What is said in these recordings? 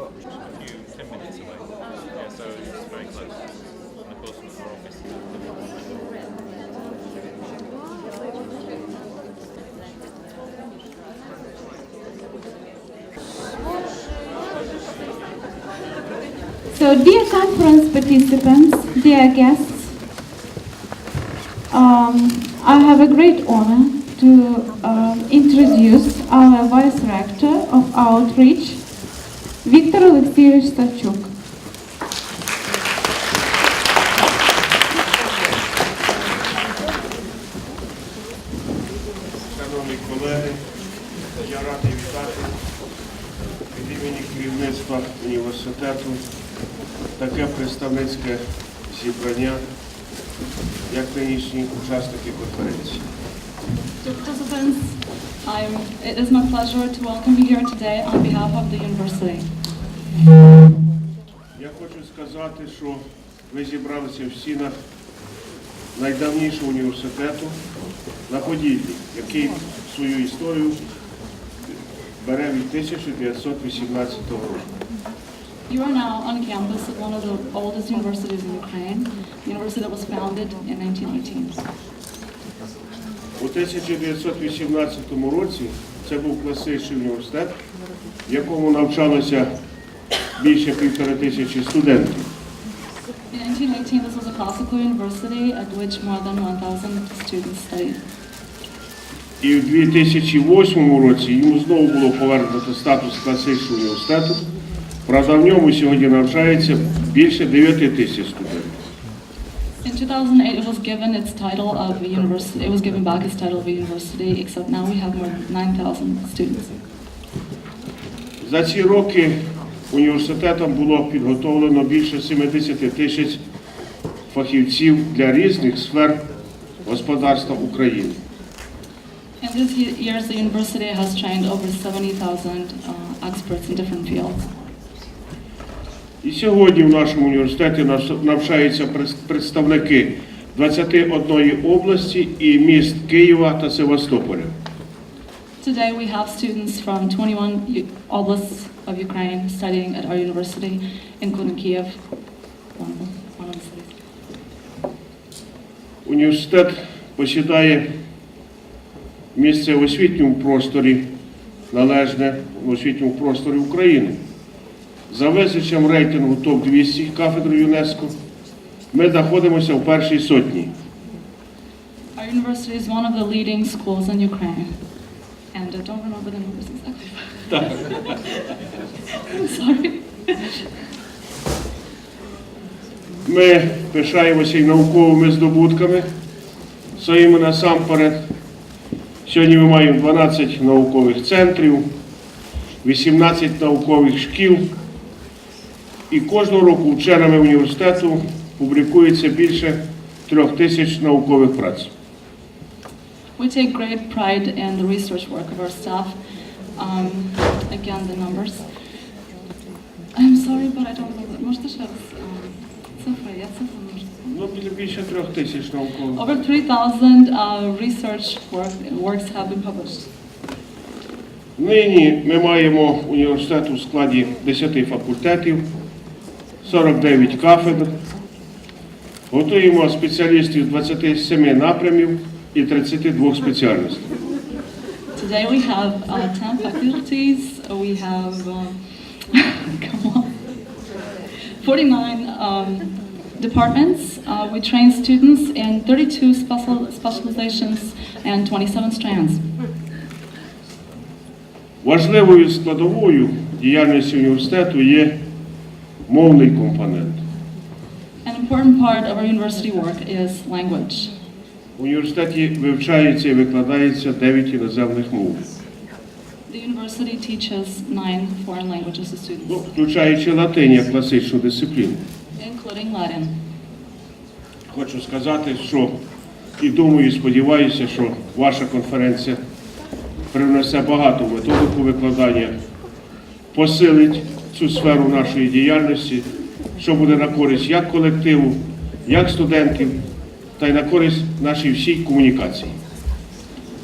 10 minutes away. Yeah, so it's very close. And of course, our office is So, dear conference participants, dear guests, I have a great honor to introduce our Vice Rector of Outreach, Viktor Alexeyevich Savchuk. Шановні колеги, я радий вітати від імені керівництва університету таке представницьке зібрання, як нинішні учасники конференції. Dear participants, it is my pleasure to welcome you here today on behalf of the university. Я хочу сказати, що ви зібралися в стінах найдавнішого університету на Поділлі, який свою історію бере від 1918 року. You are now on campus of one of the oldest universities in Ukraine, the university that was founded in 1918. У 1918 році це був класичний університет, в якому навчалося більше 1500 студентів. In 1918, this was a classical university at which more than 1,000 students studied. І в 2008 році йому знову було повернуто статус класичного університету. Правда, в ньому сьогодні навчається більше 9 тисяч студентів. In 2008, it was given its title of a university. It was given back its title of a university, except now we have more than 9,000 students. За ці роки університетом було підготовлено більше 70 тисяч фахівців для різних сфер господарства України. In these years, the university has trained over 70,000 experts in different fields. І сьогодні в нашому університеті навчаються представники 21 області і міст Києва та Севастополя. Today we have students from 21 oblasts of Ukraine studying at our university, including Kiev, one of the cities. Університет посідає місце в освітньому просторі, належне в освітньому просторі України. За визначенням рейтингу ТОП-200 кафедри ЮНЕСКО ми знаходимося в першій сотні. Our university is one of the leading schools in Ukraine. And I don't remember the numbers exactly. I'm sorry. Ми пишаємося і науковими здобутками своїми насамперед. Сьогодні ми маємо 12 наукових центрів, 18 наукових шкіл. І кожного року вченими університету публікується більше 3000 наукових праць. We take great pride in the research work of our staff. Again, the numbers. I'm sorry, but I don't remember. Можете ще раз? Цифри, я цифри можу. Ну, більше 3000 наукових. Over 3,000 research works have been published. Нині ми маємо університет у складі 10 факультетів, 49 кафедр, готуємо спеціалістів з 27 напрямів і 32 спеціальностей. Today we have 10 faculties, we have 49 departments, we train students in 32 specializations and 27 strands. Важливою складовою діяльності університету є мовний компонент. An important part of our university work is language. В університеті вивчається і викладається 9 іноземних мов. The university teaches 9 foreign languages to students, Включаючи латинь як класичну дисципліну. including Latin. Хочу сказати, що і думаю, і сподіваюся, що ваша конференція привнесе багато методику викладання, посилить цю сферу нашої діяльності, що буде на користь як колективу, як студентів, та й на користь нашій всій комунікації.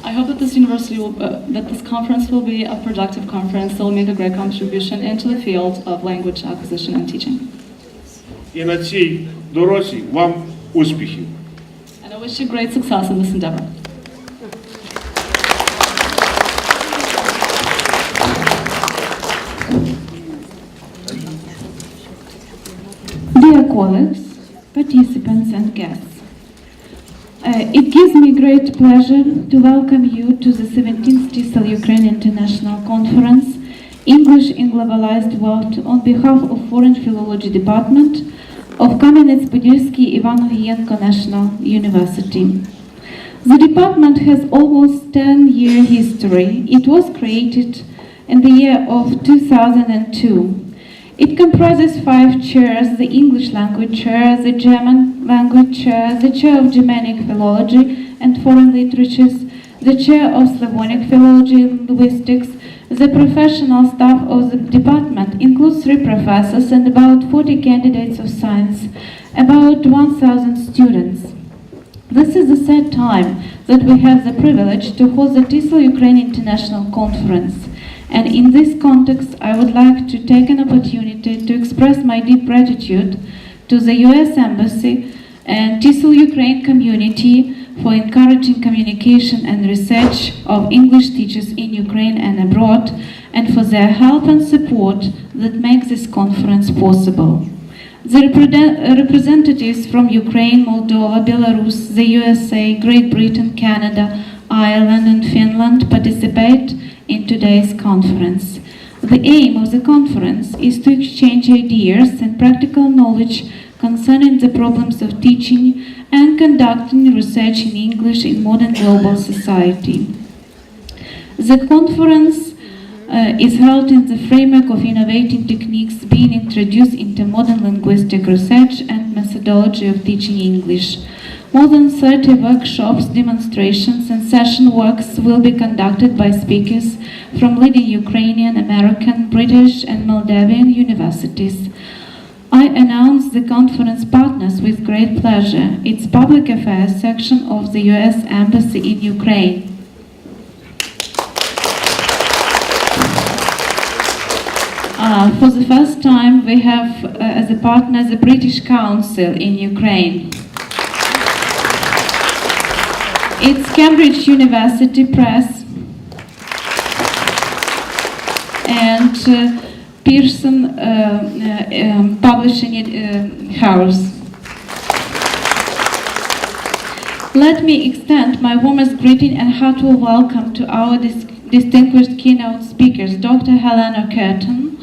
I hope that this university will, that this conference will be a productive conference that will make a great contribution into the field of language acquisition and teaching. І на цій дорозі вам успіхів. And I wish you great success in this endeavor. Dear colleagues, participants and guests, it gives me great pleasure to welcome you to the 17th TESOL-Ukraine International Conference, English in Globalized World, on behalf of Foreign Philology Department of Kamenets-Podilsky Ivano-Gienko National University. The department has almost 10-year history. It was created in the year of 2002. It comprises 5 chairs: the English language chair, the German language chair, the chair of Germanic philology and foreign literatures, the chair of Slavonic philology and linguistics. The professional staff of the department includes 3 professors and about 40 candidates of science, about 1,000 students. This is the third time that we have the privilege to host the TESOL-Ukraine International Conference. And in this context, I would like to take an opportunity to express my deep gratitude to the US Embassy and TESOL-Ukraine community for encouraging communication and research of English teachers in Ukraine and abroad, and for their help and support that makes this conference possible. The representatives from Ukraine, Moldova, Belarus, the USA, Great Britain, Canada, Ireland and Finland participate in today's conference. The aim of the conference is to exchange ideas and practical knowledge concerning the problems of teaching and conducting research in English in modern global society. The conference is held in the framework of innovative techniques being introduced into modern linguistic research and methodology of teaching English. More than 30 workshops, demonstrations, and session works will be conducted by speakers from leading Ukrainian, American, British, and Moldavian universities. I announce the conference partners with great pleasure. Its Public Affairs section of the US Embassy in Ukraine. For the first time, we have as a partner the British Council in Ukraine. It's Cambridge University Press and Pearson Publishing House. Let me extend my warmest greeting and heartful welcome to our distinguished keynote speakers, Dr. Helena Curtin,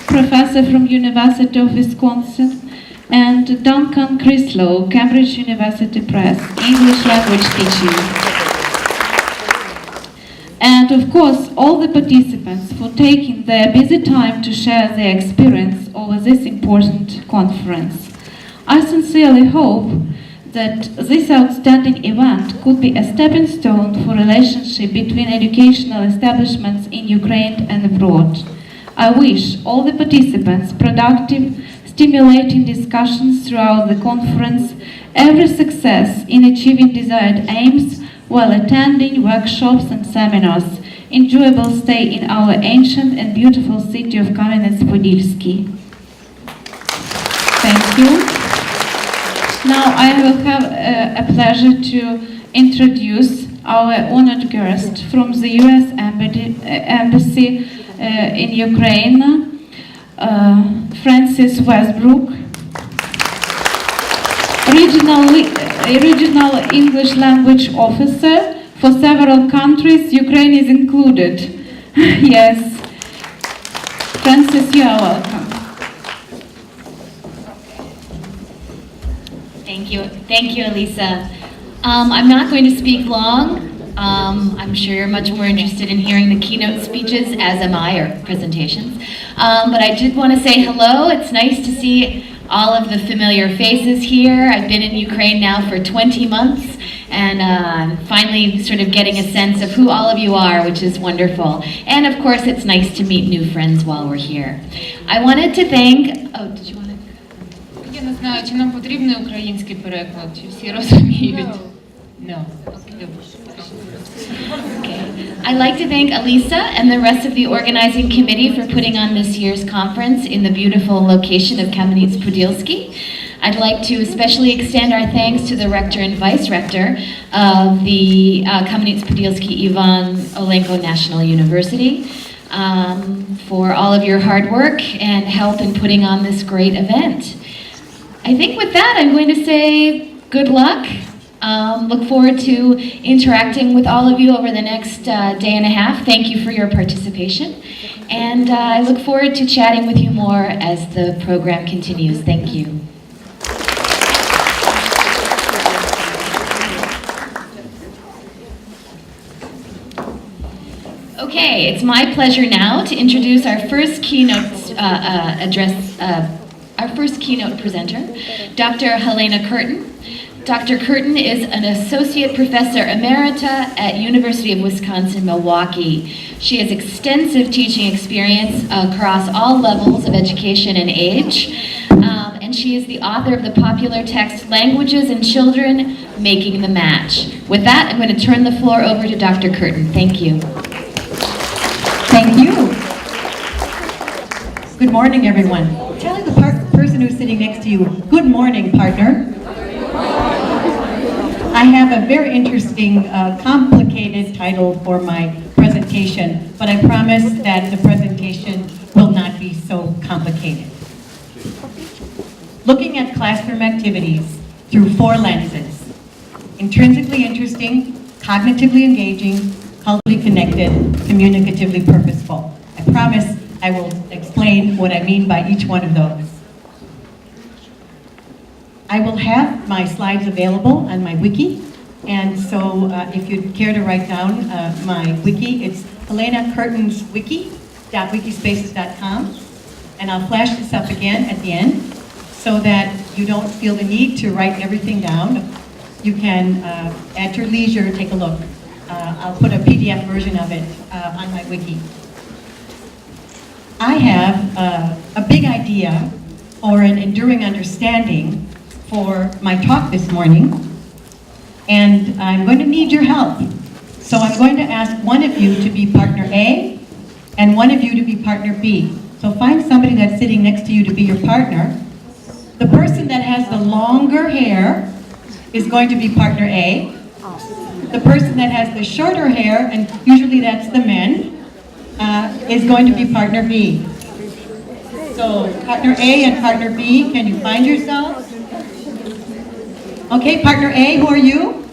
professor from University of Wisconsin, and Duncan Crislow, Cambridge University Press, English language teaching. And of course, all the participants for taking their busy time to share their experience over this important conference. I sincerely hope that this outstanding event could be a stepping stone for relationship between educational establishments in Ukraine and abroad. I wish all the participants productive, stimulating discussions throughout the conference, every success in achieving desired aims while attending workshops and seminars, enjoyable stay in our ancient and beautiful city of Kamenets-Podilsky. Thank you. Now I will have a pleasure to introduce our honored guest from the US Embassy in Ukraine, Francis Westbrook, regional English language officer for several countries, Ukraine is included. Yes, Francis, you are welcome. Thank you, Elisa. I'm not going to speak long. I'm sure you're much more interested in hearing the keynote speeches, as am I, or presentations. But I did want to say hello. It's nice to see all of the familiar faces here. I've been in Ukraine now for 20 months, and finally sort of getting a sense of who all of you are, which is wonderful. And of course, it's nice to meet new friends while we're here. I wanted to thank... Oh, did you want to... Я не знаю, чи нам потрібний український переклад, чи всі розуміють. No. Okay. I'd like to thank Elisa and the rest of the organizing committee for putting on this year's conference in the beautiful location of Kamenets-Podilsky. I'd like to especially extend our thanks to the rector and vice rector of the Kamenets-Podilsky Ivan Olenko National University for all of your hard work and help in putting on this great event. I think with that, I'm going to say good luck. Look forward to interacting with all of you over the next day and a half. Thank you for your participation. And I look forward to chatting with you more as the program continues. Thank you. Okay, it's my pleasure now to introduce our first keynote our first keynote presenter, Dr. Helena Curtin. Dr. Curtin is an associate professor emerita at University of Wisconsin-Milwaukee. She has extensive teaching experience across all levels of education and age, and she is the author of the popular text Languages and Children, Making the Match. With that, I'm going to turn the floor over to Dr. Curtin. Thank you. Thank you. Good morning, everyone. Tell the person who's sitting next to you, good morning, partner. I have a very interesting, complicated title for my presentation, but I promise that the presentation will not be so complicated. Looking at classroom activities through 4 lenses: intrinsically interesting, cognitively engaging, culturally connected, communicatively purposeful. I promise I will explain what I mean by each one of those. I will have my slides available on my wiki, and so if you'd care to write down my wiki, it's Helena Curtin's wiki.wikispaces.com, and I'll flash this up again at the end so that you don't feel the need to write everything down. You can, at your leisure, take a look. I'll put a PDF version of it on my wiki. I have a big idea or an enduring understanding for my talk this morning, and I'm going to need your help. So I'm going to ask one of you to be partner A and one of you to be partner B. So find somebody that's sitting next to you to be your partner. The person that has the longer hair is going to be partner A. The person that has the shorter hair, and usually that's the men, is going to be partner B. So partner A and partner B, can you find yourselves? Okay, partner A, who are you?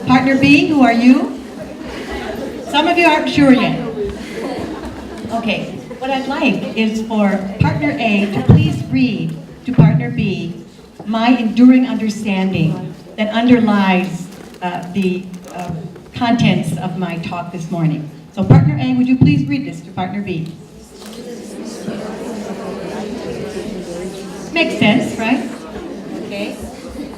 Partner B, who are you? Some of you aren't sure yet. Okay, what I'd like is for partner A to please read to partner B my enduring understanding that underlies the contents of my talk this morning. So partner A, would you please read this to partner B? Makes sense, right? Okay.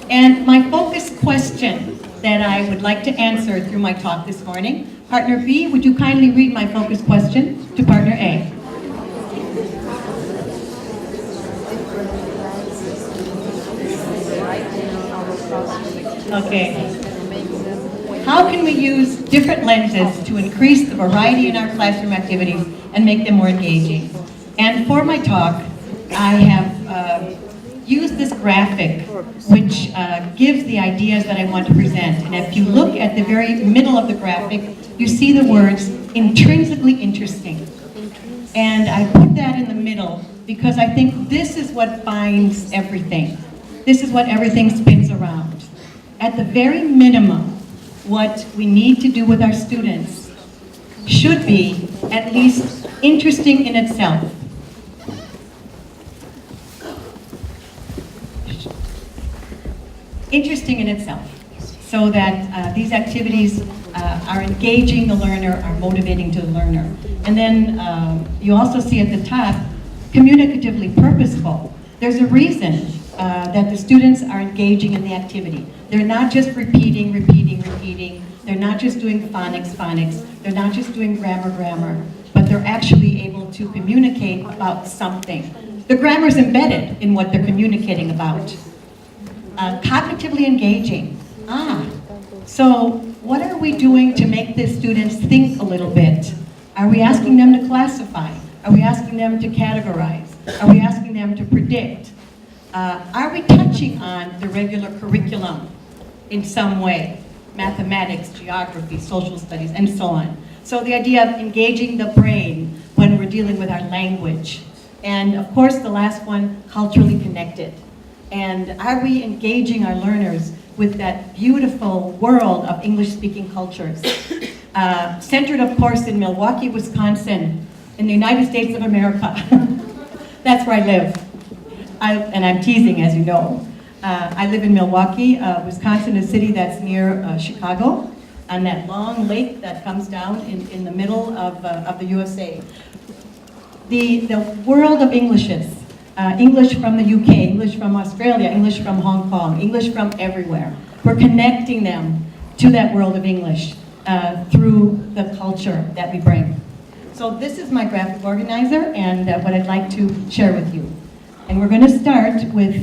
And my focus question that I would like to answer through my talk this morning, partner B, would you kindly read my focus question to partner A? Okay. How can we use different lenses to increase the variety in our classroom activities and make them more engaging? And for my talk, I have used this graphic which gives the ideas that I want to present. And if you look at the very middle of the graphic, you see the words intrinsically interesting. And I put that in the middle because I think this is what binds everything. This is what everything spins around. At the very minimum, what we need to do with our students should be at least interesting in itself. Interesting in itself, so that these activities are engaging the learner, are motivating to the learner. And then you also see at the top, communicatively purposeful. There's a reason that the students are engaging in the activity. They're not just repeating. They're not just doing phonics. They're not just doing grammar, but they're actually able to communicate about something. The grammar's embedded in what they're communicating about. Cognitively engaging. So what are we doing to make the students think a little bit? Are we asking them to classify? Are we asking them to categorize? Are we asking them to predict? Are we touching on the regular curriculum in some way? Mathematics, geography, social studies, and so on. So the idea of engaging the brain when we're dealing with our language. And of course, the last one, culturally connected. And are we engaging our learners with that beautiful world of English-speaking cultures? Centered, of course, in Milwaukee, Wisconsin, in the United States of America. That's where I live. And I'm teasing, as you know. I live in Milwaukee, Wisconsin, a city that's near Chicago, on that long lake that comes down in the middle of the USA. The world of Englishes, English from the UK, English from Australia, English from Hong Kong, English from everywhere. We're connecting them to that world of English through the culture that we bring. So this is my graphic organizer and what I'd like to share with you. And we're going to start with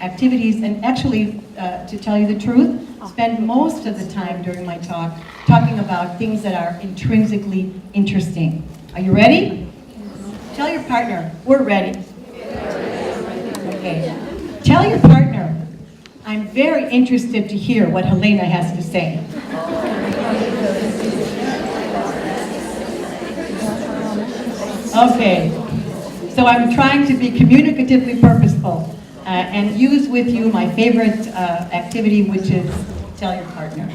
activities, and actually, to tell you the truth, spend most of the time during my talk talking about things that are intrinsically interesting. Are you ready? Tell your partner, we're ready. Okay. Tell your partner, I'm very interested to hear what Helena has to say. Okay. So I'm trying to be communicatively purposeful and use with you my favorite activity, which is tell your partner.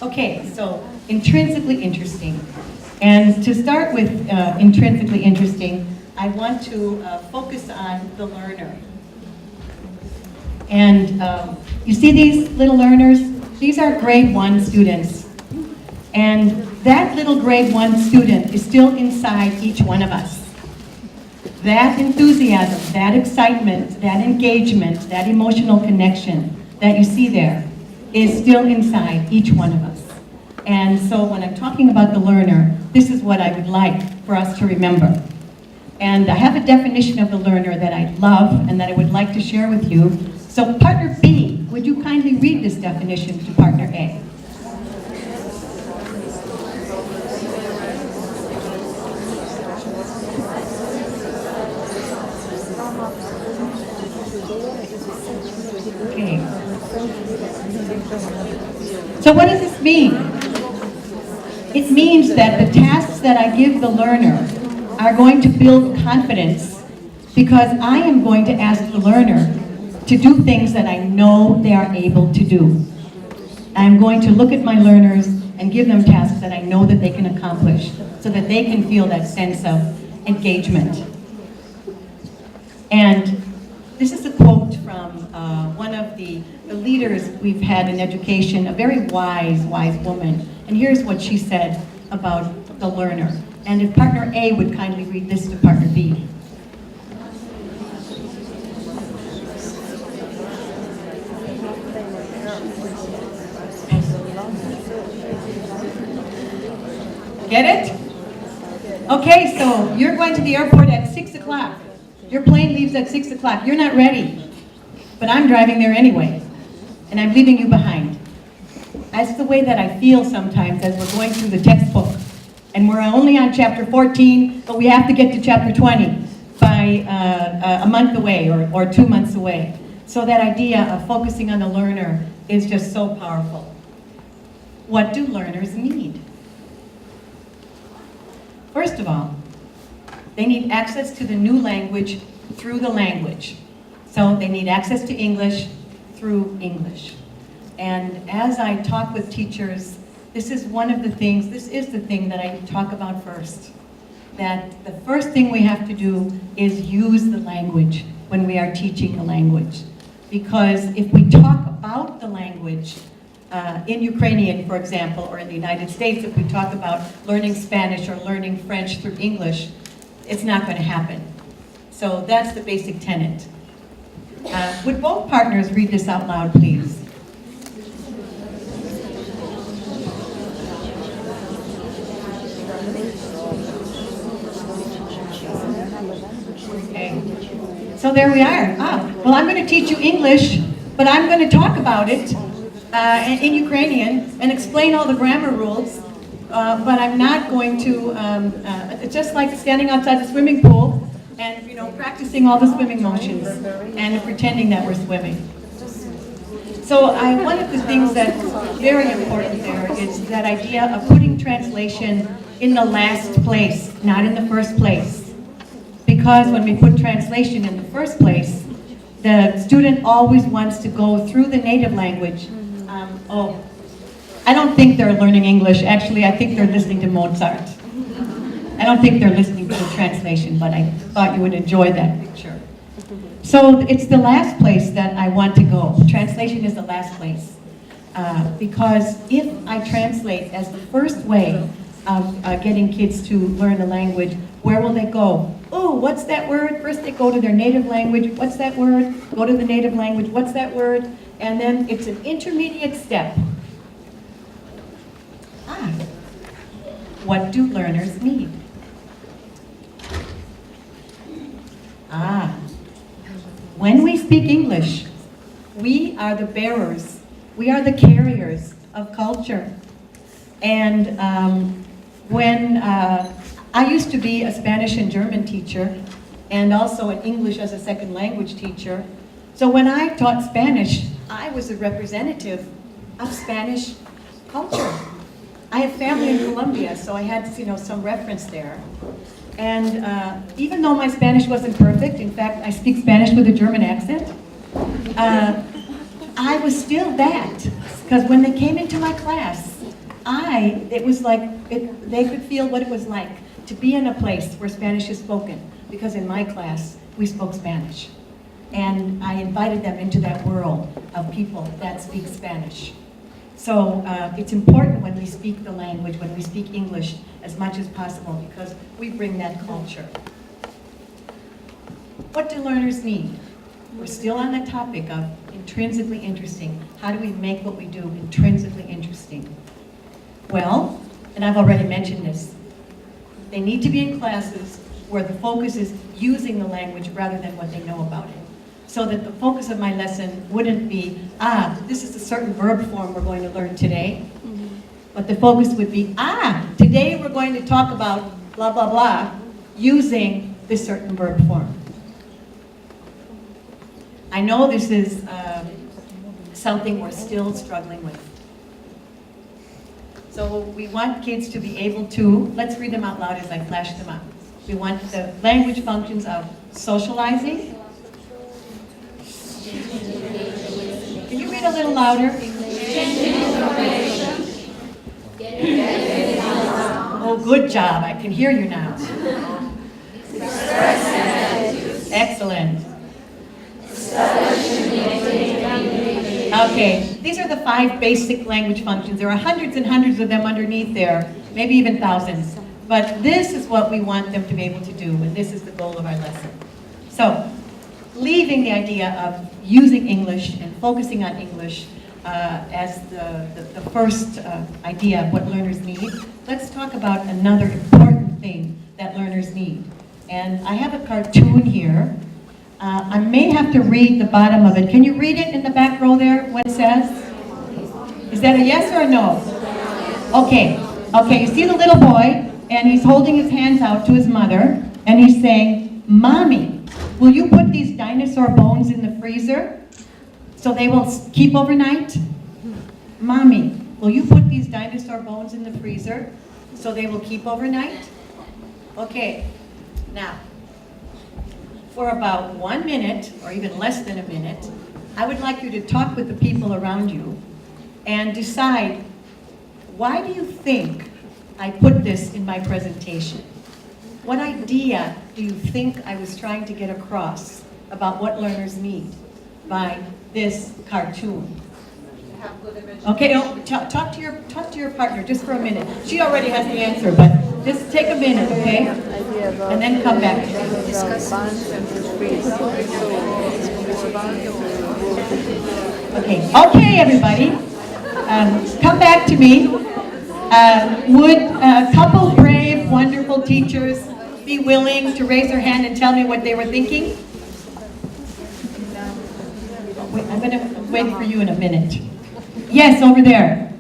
Okay, so intrinsically interesting. And to start with intrinsically interesting, I want to focus on the learner. And you see these little learners? These are grade 1 students. And that little grade 1 student is still inside each one of us. That enthusiasm, that excitement, that engagement, that emotional connection that you see there is still inside each one of us. And so when I'm talking about the learner, this is what I would like for us to remember. And I have a definition of the learner that I love and that I would like to share with you. So partner B, would you kindly read this definition to partner A? Okay. So what does this mean? It means that the tasks that I give the learner are going to build confidence because I am going to ask the learner to do things that I know they are able to do. I'm going to look at my learners and give them tasks that I know that they can accomplish so that they can feel that sense of engagement. And this is a quote from one of the leaders we've had in education, a very wise woman. And here's what she said about the learner. And if partner A would kindly read this to partner B. Get it? Okay, so you're going to the airport at 6 o'clock. Your plane leaves at 6 o'clock. You're not ready, but I'm driving there anyway, and I'm leaving you behind. That's the way that I feel sometimes as we're going through the textbook, and we're only on chapter 14, but we have to get to chapter 20 by a month away or 2 months away. So that idea of focusing on the learner is just so powerful. What do learners need? First of all, they need access to the new language through the language. So they need access to English through English. And as I talk with teachers, this is the thing that I talk about first. That the first thing we have to do is use the language when we are teaching the language. Because if we talk about the language, in Ukrainian, for example, or in the United States, if we talk about learning Spanish or learning French through English, it's not going to happen. So that's the basic tenet. Would both partners read this out loud, please? Okay. So there we are. Well, I'm going to teach you English, but I'm going to talk about it in Ukrainian and explain all the grammar rules, but I'm not going to, it's just like standing outside the swimming pool and, you know, practicing all the swimming motions and pretending that we're swimming. So one of the things that's very important there is that idea of putting translation in the last place, not in the first place. Because when we put translation in the first place, the student always wants to go through the native language. I don't think they're learning English. Actually, I think they're listening to Mozart. I don't think they're listening to the translation, but I thought you would enjoy that picture. So it's the last place that I want to go. Translation is the last place. Because if I translate as the first way of getting kids to learn a language, where will they go? Oh, what's that word? First they go to their native language. What's that word? Go to the native language. What's that word? And then it's an intermediate step. What do learners need? When we speak English, we are the bearers. We are the carriers of culture. And when I used to be a Spanish and German teacher, and also an English as a second language teacher. So when I taught Spanish, I was a representative of Spanish culture. I have family in Colombia, so I had, you know, some reference there. And even though my Spanish wasn't perfect, in fact, I speak Spanish with a German accent, I was still that. Because when they came into my class, it was like, they could feel what it was like to be in a place where Spanish is spoken. Because in my class, we spoke Spanish. And I invited them into that world of people that speak Spanish. So it's important when we speak the language, when we speak English as much as possible, because we bring that culture. What do learners need? We're still on the topic of intrinsically interesting. How do we make what we do intrinsically interesting? Well, and I've already mentioned this, they need to be in classes where the focus is using the language rather than what they know about it. So that the focus of my lesson wouldn't be, this is a certain verb form we're going to learn today. But the focus would be, today we're going to talk about blah, blah, blah, using this certain verb form. I know this is something we're still struggling with. So we want kids to be able to, let's read them out loud as I flash them up. We want the language functions of socializing. Can you read a little louder? Oh, good job. I can hear you now. Excellent. Okay, these are the 5 basic language functions. There are hundreds and hundreds of them underneath there, maybe even thousands. But this is what we want them to be able to do, and this is the goal of our lesson. So, leaving the idea of using English and focusing on English as the first idea of what learners need, let's talk about another important thing that learners need. And I have a cartoon here. I may have to read the bottom of it. Can you read it in the back row there, what it says? Is that a yes or a no? Okay, okay, you see the little boy, and he's holding his hands out to his mother, and he's saying, "Mommy, will you put these dinosaur bones in the freezer so they will keep overnight? Mommy, will you put these dinosaur bones in the freezer so they will keep overnight?" Okay, now, for about 1 minute, or even less than a minute, I would like you to talk with the people around you and decide, why do you think I put this in my presentation? What idea do you think I was trying to get across about what learners need by this cartoon? Okay, talk to your partner just for a minute. She already has the answer, but just take a minute, okay? And then come back. Okay, everybody. Come back to me. Would a couple brave, wonderful teachers be willing to raise their hand and tell me what they were thinking? Wait, I'm going to wait for you in a minute. Yes, over there.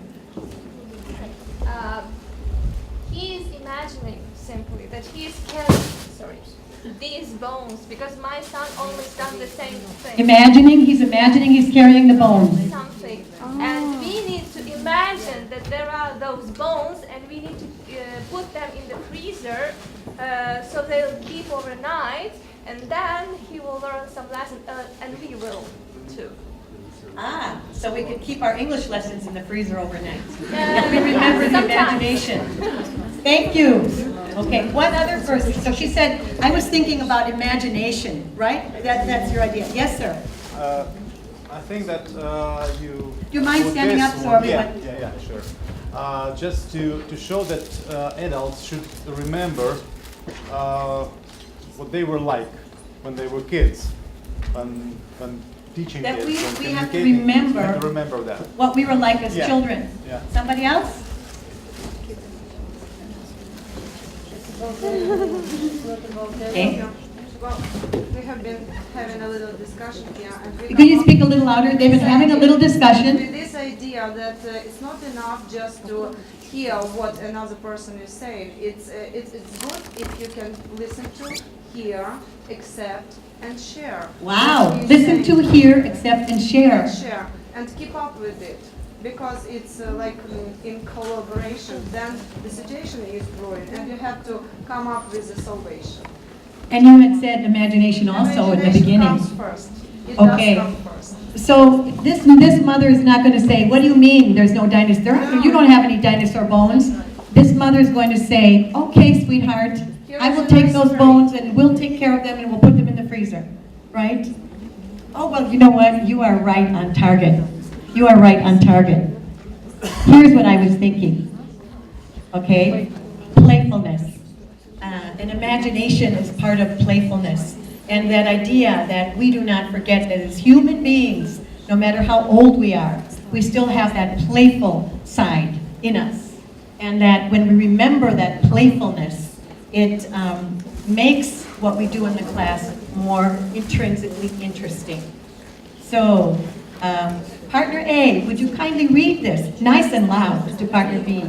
He is imagining simply that he is carrying, these bones, because my son always does the same thing. He's imagining he's carrying the bones. Something. And we need to imagine that there are those bones, and we need to put them in the freezer so they'll keep overnight, and then he will learn some lessons, and we will too. Ah, so we could keep our English lessons in the freezer overnight. Yeah, We remember the sometimes. imagination. Thank you. Okay, one other person. So she said, I was thinking about imagination, right? That's your idea. Yes, sir. I think that you. Do you mind with standing this up so one- everyone- Yeah, sure. Just to show that adults should remember what they were like when they were kids, when teaching That kids. we when have to communicating, remember- we have to remember that. What we were like as Yeah. children. Yeah. Somebody else? Okay. Well, we have been having a little discussion here. And we Could you come speak a up little louder? They've been having a little discussion. with this idea that it's not enough just to hear what another person is saying. It's good if you can listen to, hear, accept, and share. Wow. What he's Listen to, saying. hear, accept, and share. And share, and keep up with it. Because it's like in collaboration, then the situation is growing, and you have to come up with a salvation. And you had said imagination also in the Imagination beginning. comes first. It Okay. does come first. So this mother is not going to say, what do you mean there's no dinosaur? You don't have any dinosaur bones. This mother is going to say, okay, sweetheart, I will take those bones and we'll take care of them and we'll put them in the freezer, right? Oh, well, you know what? You are right on target. You are right on target. Here's what I was thinking, okay? Playfulness. And imagination is part of playfulness. And that idea that we do not forget that as human beings, no matter how old we are, we still have that playful side in us. And that when we remember that playfulness, it makes what we do in the class more intrinsically interesting. So, partner A, would you kindly read this nice and loud to partner B?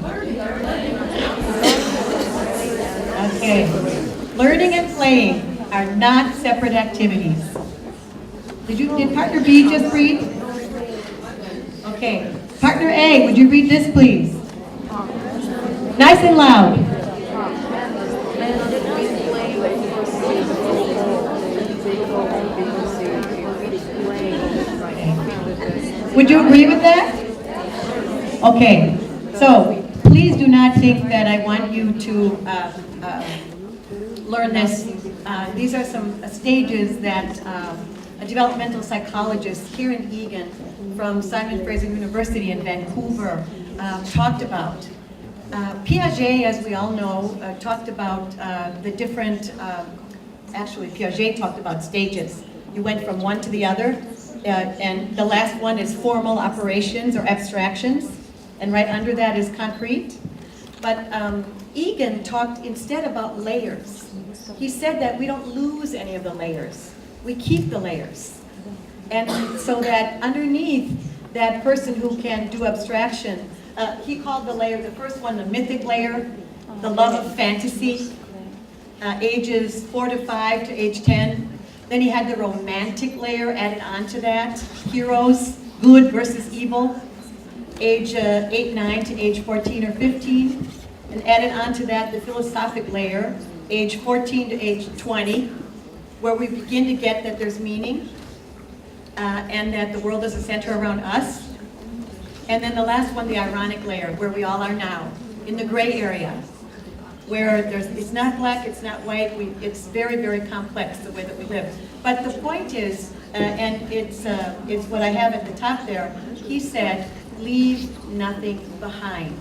Okay. Learning and playing are not separate activities. Did partner B just read? Okay. Partner A, would you read this, please? Nice and loud. Would you agree with that? Okay. So, please do not think that I want you to learn this. These are some stages that a developmental psychologist here in Egan from Simon Fraser University in Vancouver talked about. Piaget, as we all know, talked about the different, actually Piaget talked about stages. You went from one to the other, and the last one is formal operations or abstractions, and right under that is concrete. But Egan talked instead about layers. He said that we don't lose any of the layers. We keep the layers. And so that underneath that person who can do abstraction, he called the layer, the first one, the mythic layer, the love of fantasy, ages 4 to 5 to age 10. Then he had the romantic layer added onto that, heroes, good versus evil, age 8, 9 to age 14 or 15. And added onto that the philosophic layer, age 14 to age 20, where we begin to get that there's meaning and that the world is a center around us. And then the last one, the ironic layer, where we all are now, in the gray area, where it's not black, it's not white, it's very, very complex the way that we live. But the point is, and it's what I have at the top there, he said, leave nothing behind.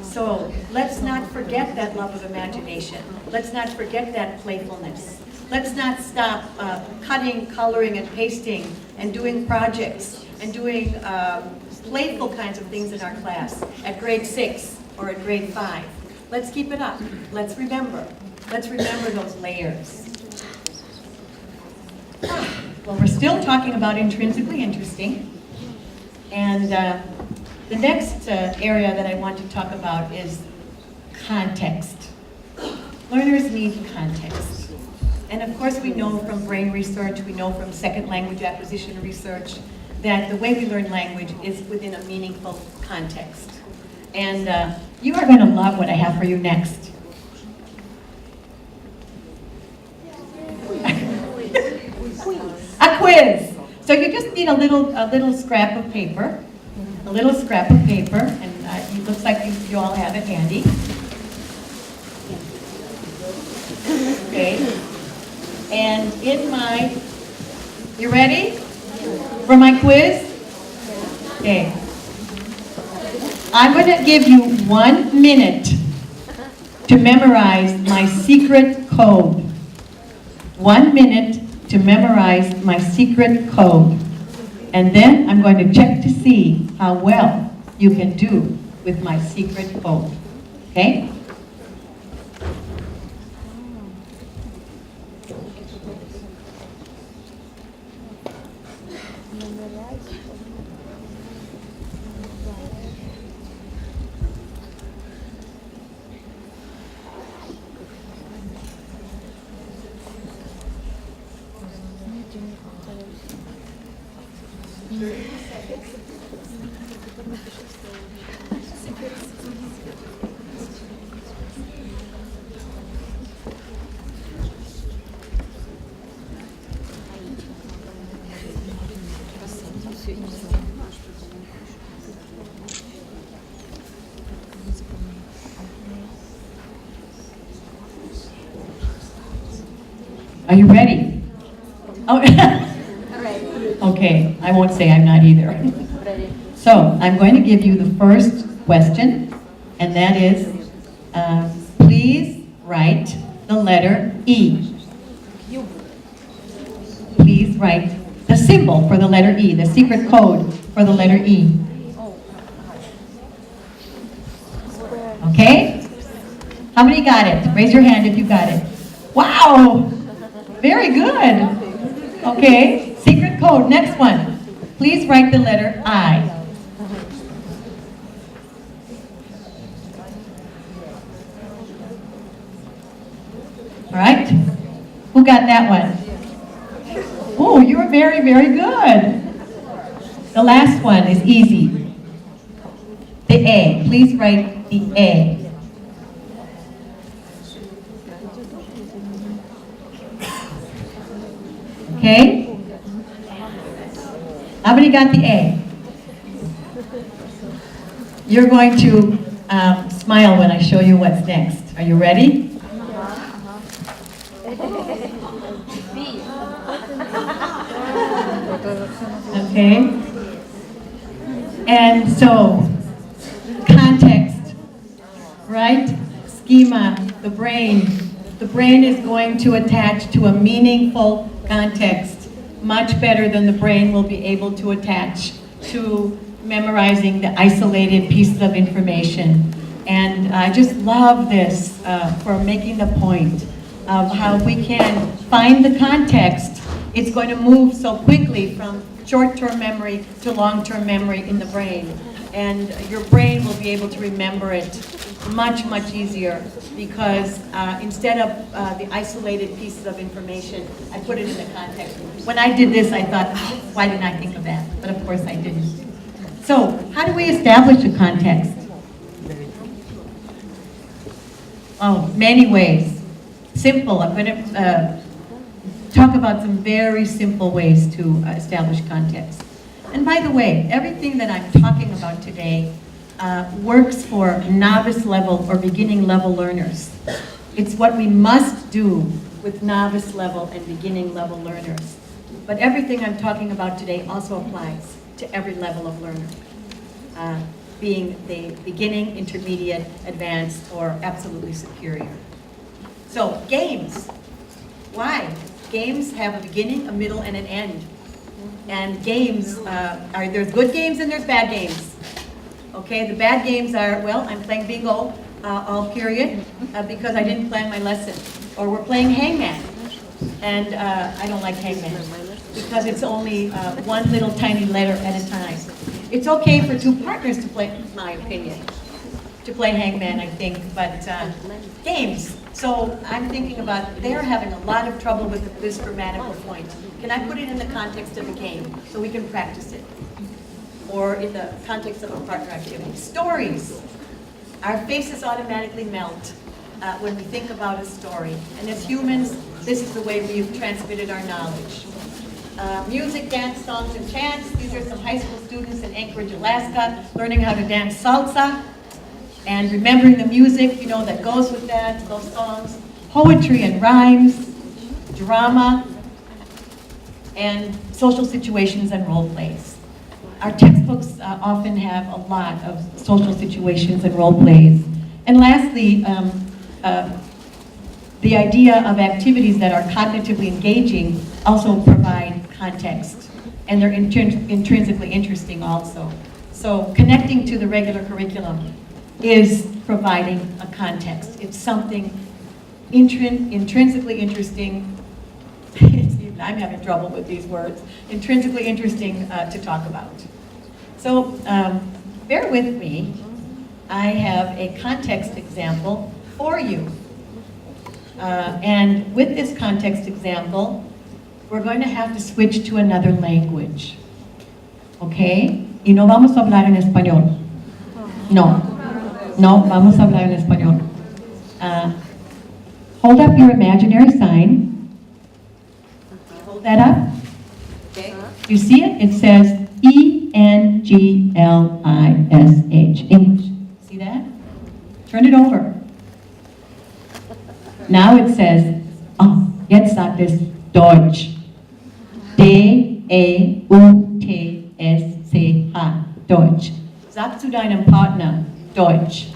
So let's not forget that love of imagination. Let's not forget that playfulness. Let's not stop cutting, coloring, and pasting, and doing projects, and doing playful kinds of things in our class at grade 6 or at grade 5. Let's keep it up. Let's remember. Let's remember those layers. Well, we're still talking about intrinsically interesting. And The next area that I want to talk about is context. Learners need context. And of course we know from brain research, we know from second language acquisition research, that the way we learn language is within a meaningful context. And you are going to love what I have for you next. A quiz. So you just need a little scrap of paper. A little scrap of paper, and it looks like you all have it handy. Okay. And in my, you ready for my quiz? Okay. I'm going to give you 1 minute to memorize my secret code. 1 minute to memorize my secret code. And then I'm going to check to see how well you can do with my secret code. Okay? Are you ready? Oh, okay, I won't say I'm not either. So, I'm going to give you the first question, and that is, please write the letter E. Please write the symbol for the letter E, the secret code for the letter E. Okay? How many got it? Raise your hand if you got it. Wow! Very good. Okay, secret code. Next one. Please write the letter I. All right. Who got that one? Oh, you were very, very good. The last one is easy. The A. Please write the A. Okay? How many got the A? You're going to smile when I show you what's next. Are you ready? Okay? And so, context, right? Schema, the brain. The brain is going to attach to a meaningful context much better than the brain will be able to attach to memorizing the isolated pieces of information. And I just love this for making the point of how we can find the context. It's going to move so quickly from short-term memory to long-term memory in the brain. And your brain will be able to remember it much, much easier because instead of the isolated pieces of information, I put it in the context. When I did this, I thought, why didn't I think of that? But of course I didn't. So, how do we establish a context? Oh, many ways. Simple. I'm going to talk about some very simple ways to establish context. And by the way, everything that I'm talking about today works for novice level or beginning level learners. It's what we must do with novice level and beginning level learners. But everything I'm talking about today also applies to every level of learner, being the beginning, intermediate, advanced, or absolutely superior. So, games. Why? Games have a beginning, a middle, and an end. And games, there's good games and there's bad games. Okay, the bad games are, well, I'm playing bingo all period because I didn't plan my lesson. Or we're playing hangman. And I don't like hangman because it's only one little tiny letter at a time. It's okay for two partners to play, in my opinion, to play hangman, I think, but games. So I'm thinking about, they're having a lot of trouble with this grammatical point. Can I put it in the context of a game so we can practice it? Or in the context of a partner activity? Stories. Our faces automatically melt when we think about a story. And as humans, this is the way we've transmitted our knowledge. Music, dance, songs, and chants. These are some high school students in Anchorage, Alaska, learning how to dance salsa and remembering the music, you know, that goes with that, those songs. Poetry and rhymes, drama, and social situations and role plays. Our textbooks often have a lot of social situations and role plays. And lastly, the idea of activities that are cognitively engaging also provide context, and they're intrinsically interesting also. So connecting to the regular curriculum is providing a context. It's something intrinsically interesting. I'm having trouble with these words. Intrinsically interesting to talk about. So bear with me. I have a context example for you. And with this context example, we're going to have to switch to another language. Okay? Y no vamos a hablar en español. No, vamos a hablar en español. Hold up your imaginary sign. Hold that up. Okay. You see it? It says E-N-G-L-I-S-H. English. See that? Turn it over. Now it says, oh, jetzt sagt es Deutsch. D-E-U-T-S-C-H. Deutsch. Sag zu deinem Partner, Deutsch.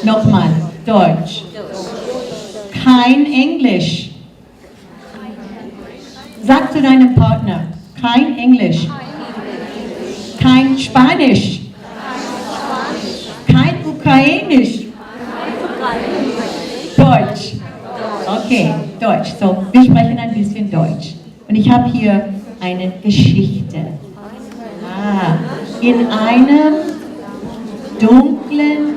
Nochmal, Deutsch. Kein Englisch. Sag zu deinem Partner, kein Englisch. Kein Spanisch. Kein Ukrainisch. Deutsch. Okay, Deutsch. So, wir sprechen ein bisschen Deutsch. Und ich habe hier eine Geschichte. In einem dunklen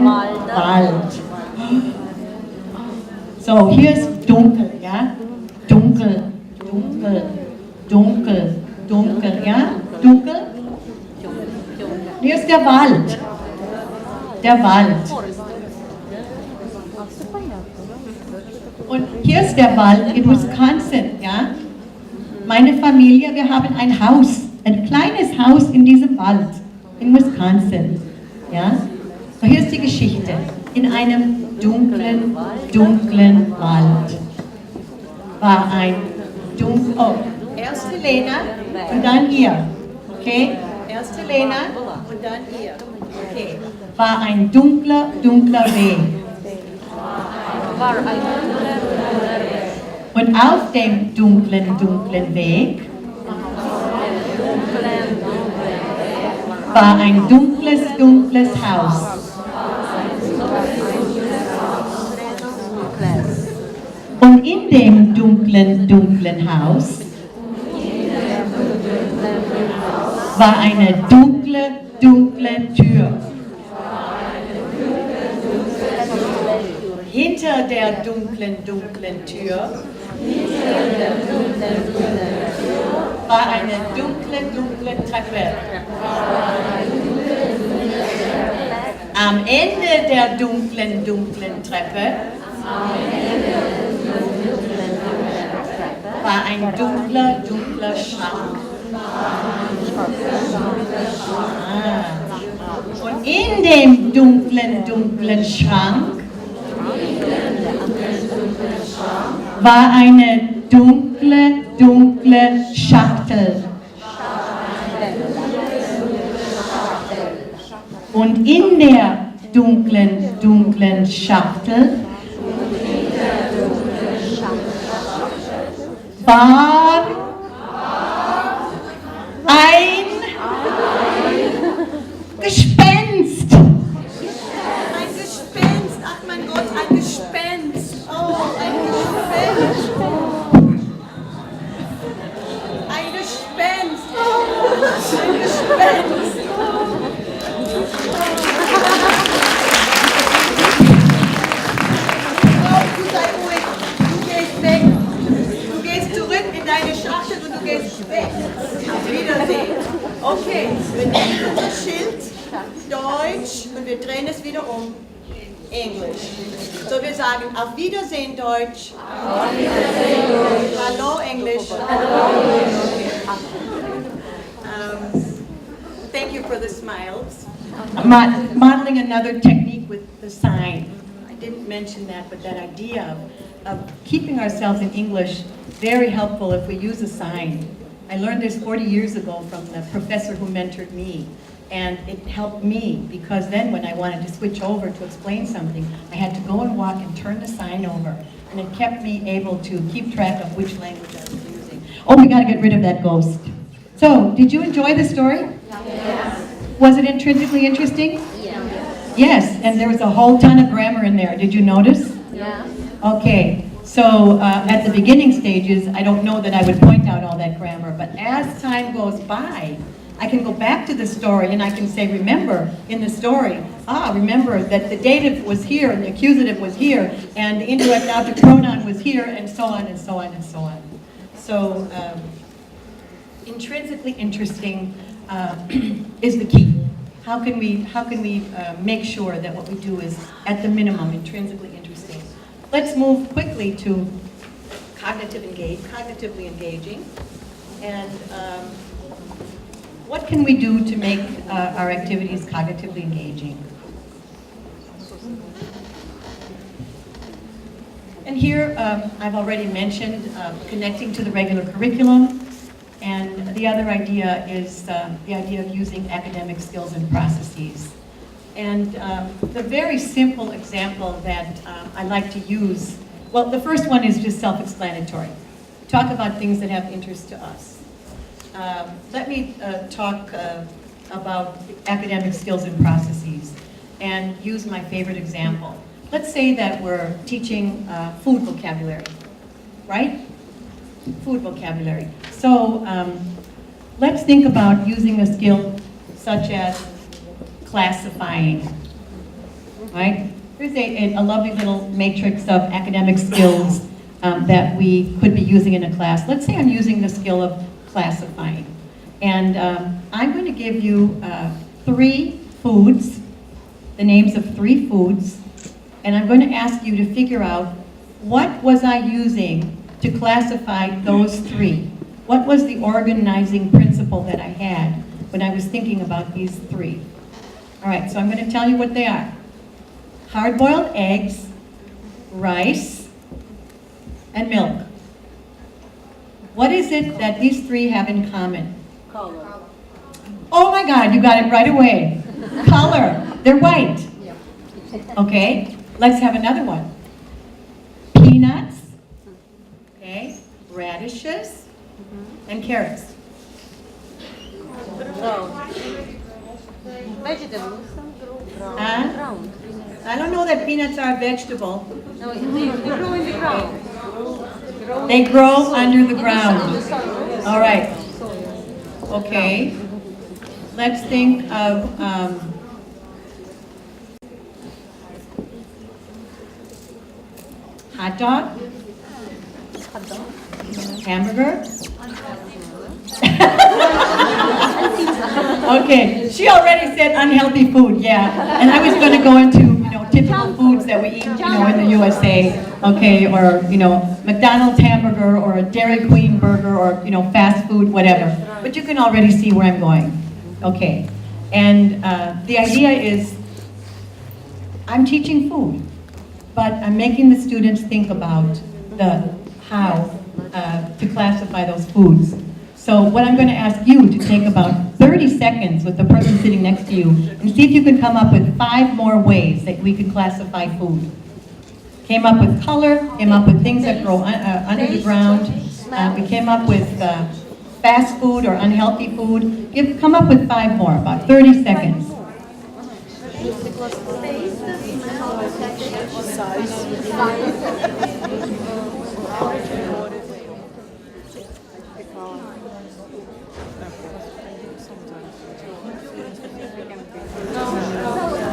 Wald. So, hier ist dunkel, ja? Dunkel, ja? Dunkel? Hier ist der Wald. Und hier ist der Wald in Wisconsin, ja? Meine Familie, wir haben ein Haus, ein kleines Haus in diesem Wald, in Wisconsin, ja? So, hier ist die Geschichte. In einem dunklen Wald war ein erst Helena und dann ihr, okay? Erst Helena und dann ihr, okay? War ein dunkler Weg. Und auf dem dunklen Weg war ein dunkles Haus. Und in dem dunklen Haus war eine dunkle Tür. Hinter der dunklen Tür war eine dunkle Treppe. Am Ende der dunklen Treppe war ein dunkler Schrank. Und in dem dunklen Schrank war eine dunkle Schachtel. Und in der dunklen Schachtel war ein Gespenst. Ein Gespenst, ach mein Gott, ein Gespenst. Oh, ein Gespenst. Ein Gespenst. Oh. wir drehen es wieder um. Englisch. So, wir sagen auf Wiedersehen Deutsch. Auf Wiedersehen Deutsch. Hallo English. Hallo English. Thank you for the smiles. Modeling another technique with the sign. I didn't mention that, but that idea of keeping ourselves in English, very helpful if we use a sign. I learned this 40 years ago from the professor who mentored me. And it helped me because then when I wanted to switch over to explain something, I had to go and walk and turn the sign over. And it kept me able to keep track of which language I was using. Oh, we got to get rid of that ghost. So, did you enjoy the story? Yes. Was it intrinsically interesting? Yes. Yes, and there was a whole ton of grammar in there. Did you notice? Yeah. Okay, so at the beginning stages, I don't know that I would point out all that grammar, but as time goes by, I can go back to the story and I can say, remember in the story, remember that the dative was here and the accusative was here and the indirect object pronoun was here and so on and so on and so on. So intrinsically interesting is the key. How can we make sure that what we do is at the minimum intrinsically interesting? Let's move quickly to cognitively engaging, and what can we do to make our activities cognitively engaging? And here, I've already mentioned connecting to the regular curriculum, and the other idea is the idea of using academic skills and processes. And the very simple example that I like to use, well, the first one is just self-explanatory. Talk about things that have interest to us. Let me talk about academic skills and processes and use my favorite example. Let's say that we're teaching food vocabulary, right? Food vocabulary. So let's think about using a skill such as classifying, right? Here's a lovely little matrix of academic skills that we could be using in a class. Let's say I'm using the skill of classifying. And I'm going to give you 3 foods, the names of 3 foods, and I'm going to ask you to figure out what was I using to classify those 3. What was the organizing principle that I had when I was thinking about these 3? All right, so I'm going to tell you what they are. Hard-boiled eggs, rice, and milk. What is it that these 3 have in common? Color. Oh my God, you got it right away. Color. They're white. Okay, let's have another one. Peanuts, okay, radishes, and carrots. Vegetables. I don't know that peanuts are a vegetable. No, they grow in the ground. They grow under the ground. All right. Okay. Let's think of hot dog, hamburger. Okay, she already said unhealthy food, yeah. And I was going to go into, typical foods that we eat, in the USA, okay, or, McDonald's hamburger or a Dairy Queen burger or, fast food, whatever. But you can already see where I'm going. Okay. And the idea is I'm teaching food, but I'm making the students think about how to classify those foods. So what I'm going to ask you to take about 30 seconds with the person sitting next to you and see if you can come up with 5 more ways that we could classify food. Came up with color, came up with things that grow under the ground. We came up with fast food or unhealthy food. Come up with 5 more, about 30 seconds.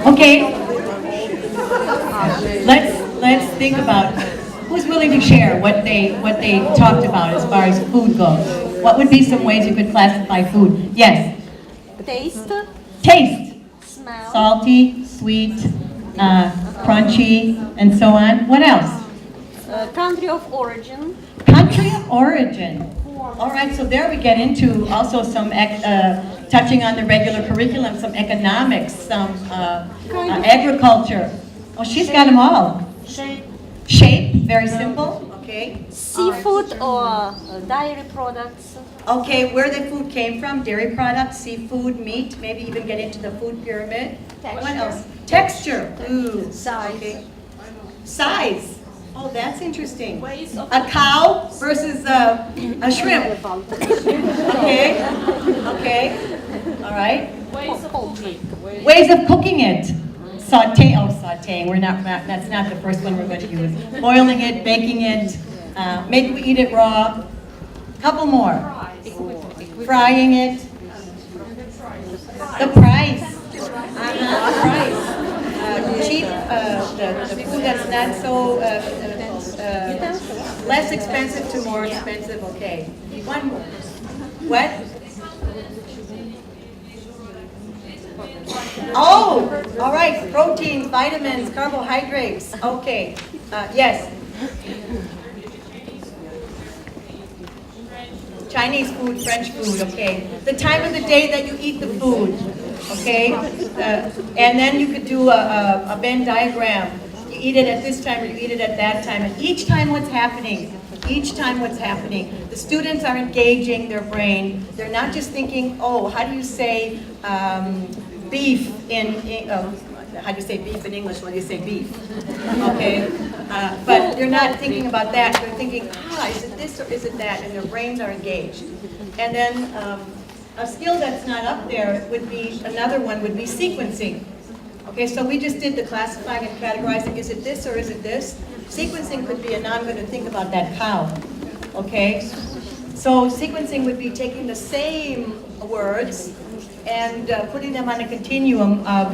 Okay, let's think about who's willing to share what they talked about as far as food goes. What would be some ways you could classify food? Yes. Taste. Taste. Smell. Salty, sweet, crunchy, and so on. What else? Country of origin. Country of origin. All right, so there we get into also some touching on the regular curriculum, some economics, some agriculture. Oh, she's got them all. Shape, very simple. Okay. Seafood or dairy products. Okay, where the food came from, dairy products, seafood, meat, maybe even get into the food pyramid. What else? Texture. Ooh. Size. Okay. Size. Oh, that's interesting. A cow versus a shrimp. Okay. Okay. All right. Ways of cooking it. Sauteing. That's not the first one we're going to use. Boiling it, baking it. Maybe we eat it raw. Couple more. Frying it. The price. Cheap, the food that's not so, less expensive to more expensive, okay. One more. What? Oh, all right, protein, vitamins, carbohydrates, okay. Yes. Chinese food, French food, okay. The time of the day that you eat the food, okay. And then you could do a Venn diagram. You eat it at this time or you eat it at that time. And each time what's happening, the students are engaging their brain. They're not just thinking, oh, how do you say beef how do you say beef in English when you say beef? Okay, but they're not thinking about that. They're thinking, is it this or is it that? And their brains are engaged. And then a skill that's not up there would be, another one would be sequencing. Okay, so we just did the classifying and categorizing. Is it this or is it this? Sequencing could be, and now I'm going to think about that cow. Okay, so sequencing would be taking the same words and putting them on a continuum of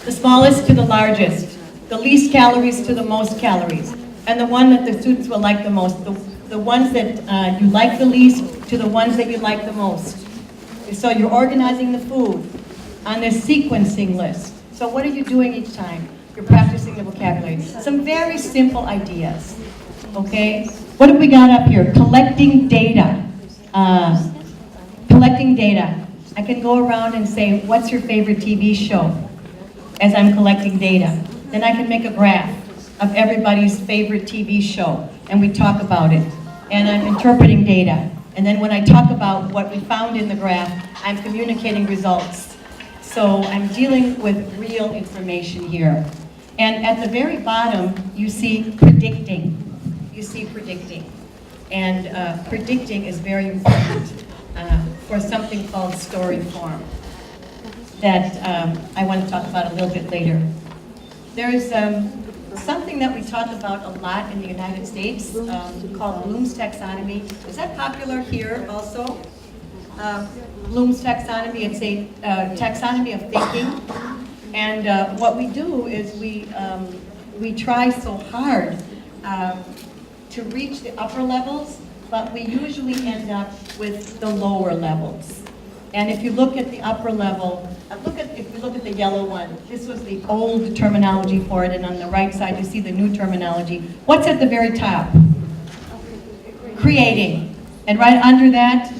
the smallest to the largest, the least calories to the most calories, and the one that the students will like the most, the ones that you like the least to the ones that you like the most. So you're organizing the food on this sequencing list. So what are you doing each time? You're practicing the vocabulary. Some very simple ideas, okay? What have we got up here? Collecting data. Collecting data. I can go around and say, what's your favorite TV show? As I'm collecting data. Then I can make a graph of everybody's favorite TV show, and we talk about it. And I'm interpreting data. And then when I talk about what we found in the graph, I'm communicating results. So I'm dealing with real information here. And at the very bottom, you see predicting. You see predicting. And predicting is very important for something called story form that I want to talk about a little bit later. There's something that we talk about a lot in the United States called Bloom's taxonomy. Is that popular here also? Bloom's taxonomy, it's a taxonomy of thinking. And what we do is we try so hard to reach the upper levels, but we usually end up with the lower levels. And if you look at the upper level, if we look at the yellow one, this was the old terminology for it, and on the right side you see the new terminology. What's at the very top? Creating. And right under that,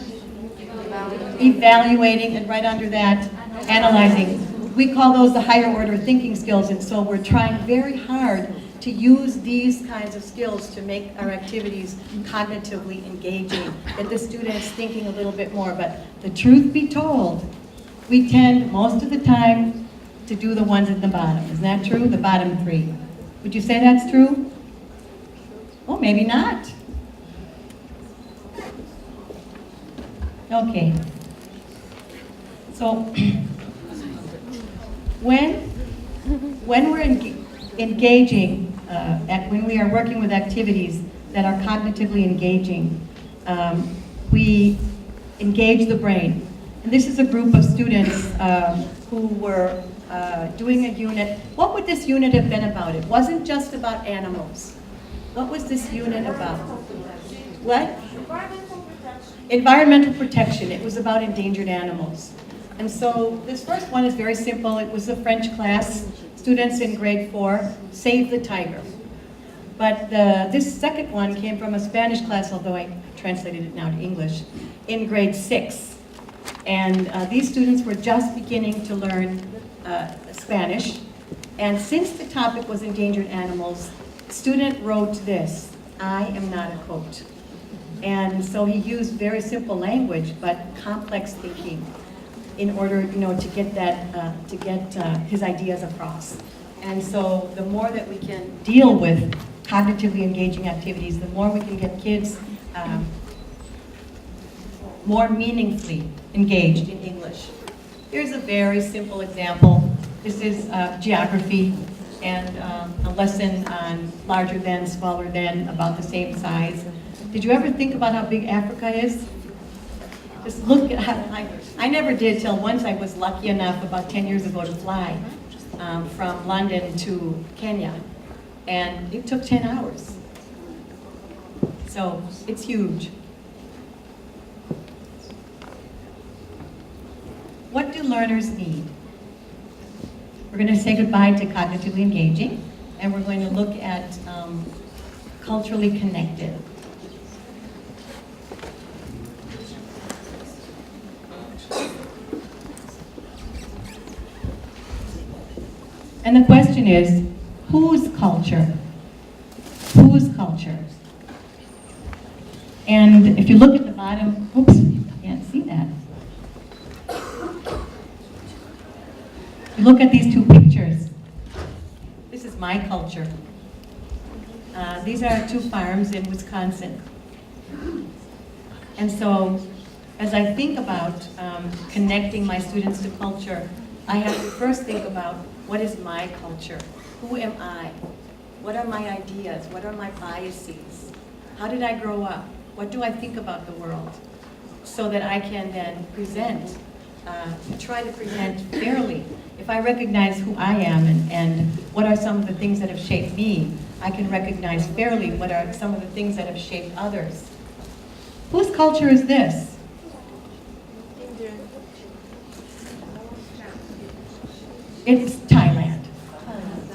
evaluating, and right under that, analyzing. We call those the higher order thinking skills, and so we're trying very hard to use these kinds of skills to make our activities cognitively engaging, get the students thinking a little bit more. But the truth be told, we tend most of the time to do the ones at the bottom. Isn't that true? The bottom three. Would you say that's true? Oh, maybe not. Okay. So when we're engaging, when we are working with activities that are cognitively engaging, we engage the brain. And this is a group of students who were doing a unit. What would this unit have been about? It wasn't just about animals. What was this unit about? What? Environmental protection. Environmental protection. It was about endangered animals. And so this first one is very simple. It was a French class, students in grade 4, Save the Tiger. But this second one came from a Spanish class, although I translated it now to English, in grade 6. And these students were just beginning to learn Spanish. And since the topic was endangered animals, the student wrote this: "I am not a coat." And so he used very simple language, but complex thinking in order, to get his ideas across. And so the more that we can deal with cognitively engaging activities, the more we can get kids more meaningfully engaged in English. Here's a very simple example. This is geography and a lesson on larger than, smaller than, about the same size. Did you ever think about how big Africa is? Just look at how, I never did till once I was lucky enough about 10 years ago to fly from London to Kenya. And it took 10 hours. So it's huge. What do learners need? We're going to say goodbye to cognitively engaging, and we're going to look at culturally connected. And the question is, whose culture? Whose culture? And if you look at the bottom, oops, you can't see that. You look at these two pictures. This is my culture. These are 2 farms in Wisconsin. And so, as I think about connecting my students to culture, I have to first think about, what is my culture? Who am I? What are my ideas? What are my biases? How did I grow up? What do I think about the world? So that I can then present, try to present fairly. If I recognize who I am and what are some of the things that have shaped me, I can recognize fairly what are some of the things that have shaped others. Whose culture is this? It's Thailand.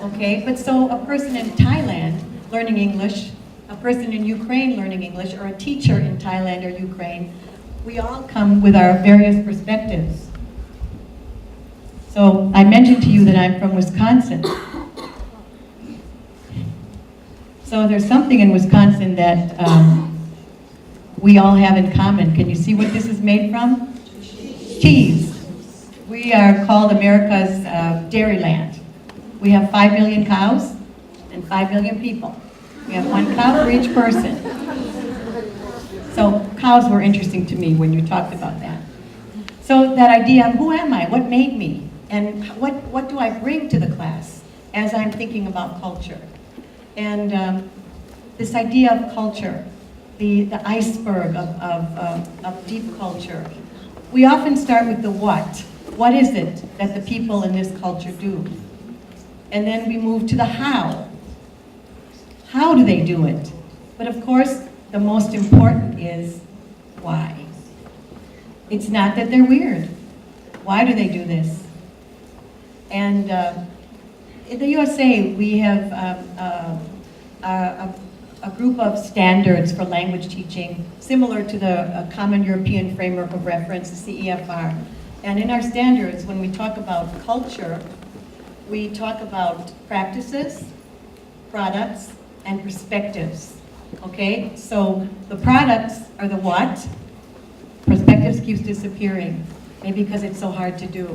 Okay, but so a person in Thailand learning English, a person in Ukraine learning English, or a teacher in Thailand or Ukraine, we all come with our various perspectives. So I mentioned to you that I'm from Wisconsin. So there's something in Wisconsin that we all have in common. Can you see what this is made from? Cheese. We are called America's dairyland. We have 5 million cows and 5 million people. We have 1 cow for each person. So cows were interesting to me when you talked about that. So that idea of who am I? What made me? And what do I bring to the class as I'm thinking about culture? And this idea of culture, the iceberg of deep culture. We often start with the what. What is it that the people in this culture do? And then we move to the how. How do they do it? But of course, the most important is why. It's not that they're weird. Why do they do this? And in the USA, we have a group of standards for language teaching, similar to the Common European Framework of Reference, the CEFR. And in our standards, when we talk about culture, we talk about practices, products, and perspectives. Okay? So the products are the what. Perspectives keeps disappearing, maybe because it's so hard to do.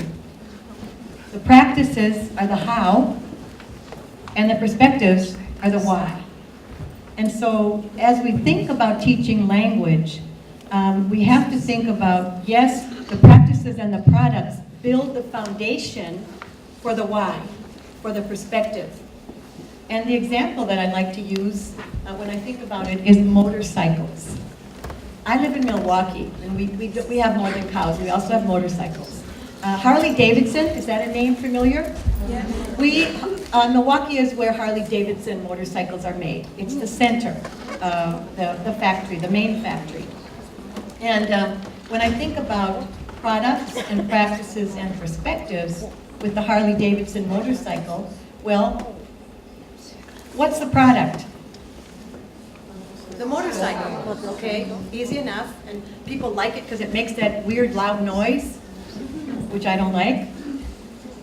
The practices are the how, and the perspectives are the why. And so as we think about teaching language, we have to think about, yes, the practices and the products build the foundation for the why, for the perspective. And the example that I like to use when I think about it is motorcycles. I live in Milwaukee, and we have more than cows. We also have motorcycles. Harley Davidson, is that a name familiar? Yeah. Milwaukee is where Harley Davidson motorcycles are made. It's the center, the factory, the main factory. And when I think about products and practices and perspectives with the Harley-Davidson motorcycle, well, what's the product? The motorcycle, okay, easy enough, and people like it because it makes that weird loud noise, which I don't like.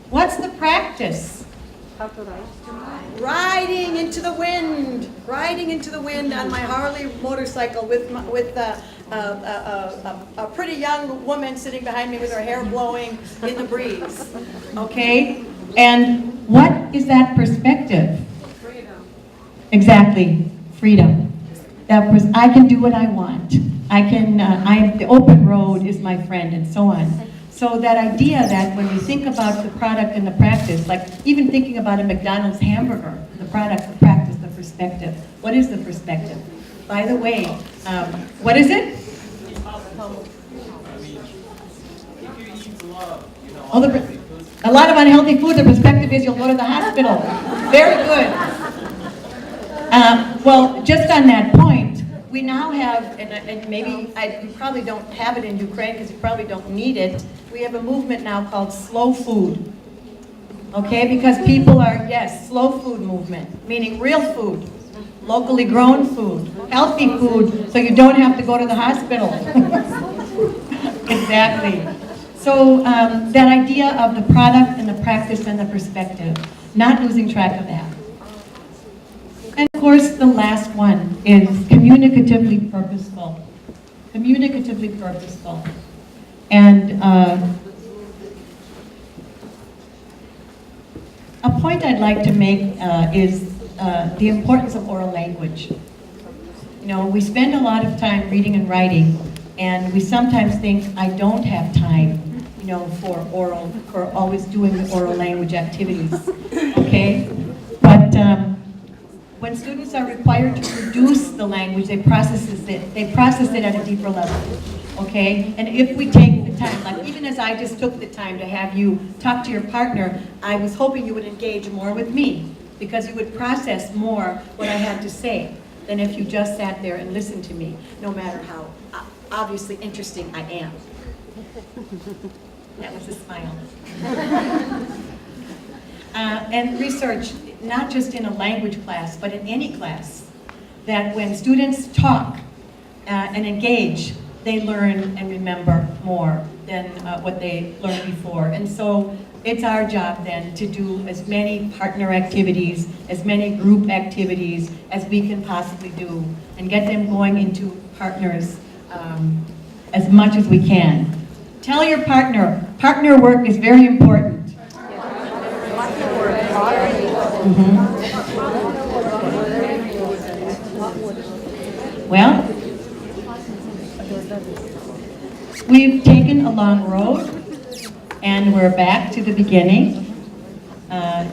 What's the practice? Riding into the wind on my Harley motorcycle with a pretty young woman sitting behind me with her hair blowing in the breeze, okay? And what is that perspective? Freedom. Exactly, freedom. I can do what I want. The open road is my friend, and so on. So that idea that when you think about the product and the practice, like even thinking about a McDonald's hamburger, the product, the practice, the perspective. What is the perspective? By the way, what is it? A lot of unhealthy food, the perspective is you'll go to the hospital. Very good. Well, just on that point, we now have, and maybe you probably don't have it in Ukraine because you probably don't need it, we have a movement now called slow food. Okay, because people are, yes, slow food movement, meaning real food, locally grown food, healthy food, so you don't have to go to the hospital. Exactly. So that idea of the product and the practice and the perspective, not losing track of that. And of course, the last one is communicatively purposeful. Communicatively purposeful. And a point I'd like to make is the importance of oral language. You know, we spend a lot of time reading and writing, and we sometimes think, I don't have time, you know, for always doing the oral language activities, okay? But when students are required to produce the language, they process it at a deeper level, okay? And if we take the time, like even as I just took the time to have you talk to your partner, I was hoping you would engage more with me, because you would process more what I had to say than if you just sat there and listened to me, no matter how obviously interesting I am. That was a smile. And research, not just in a language class, but in any class, that when students talk and engage, they learn and remember more than what they learned before. And so it's our job then to do as many partner activities, as many group activities as we can possibly do, and get them going into partners as much as we can. Tell your partner work is very important. Mm-hmm. Well, we've taken a long road, and we're back to the beginning.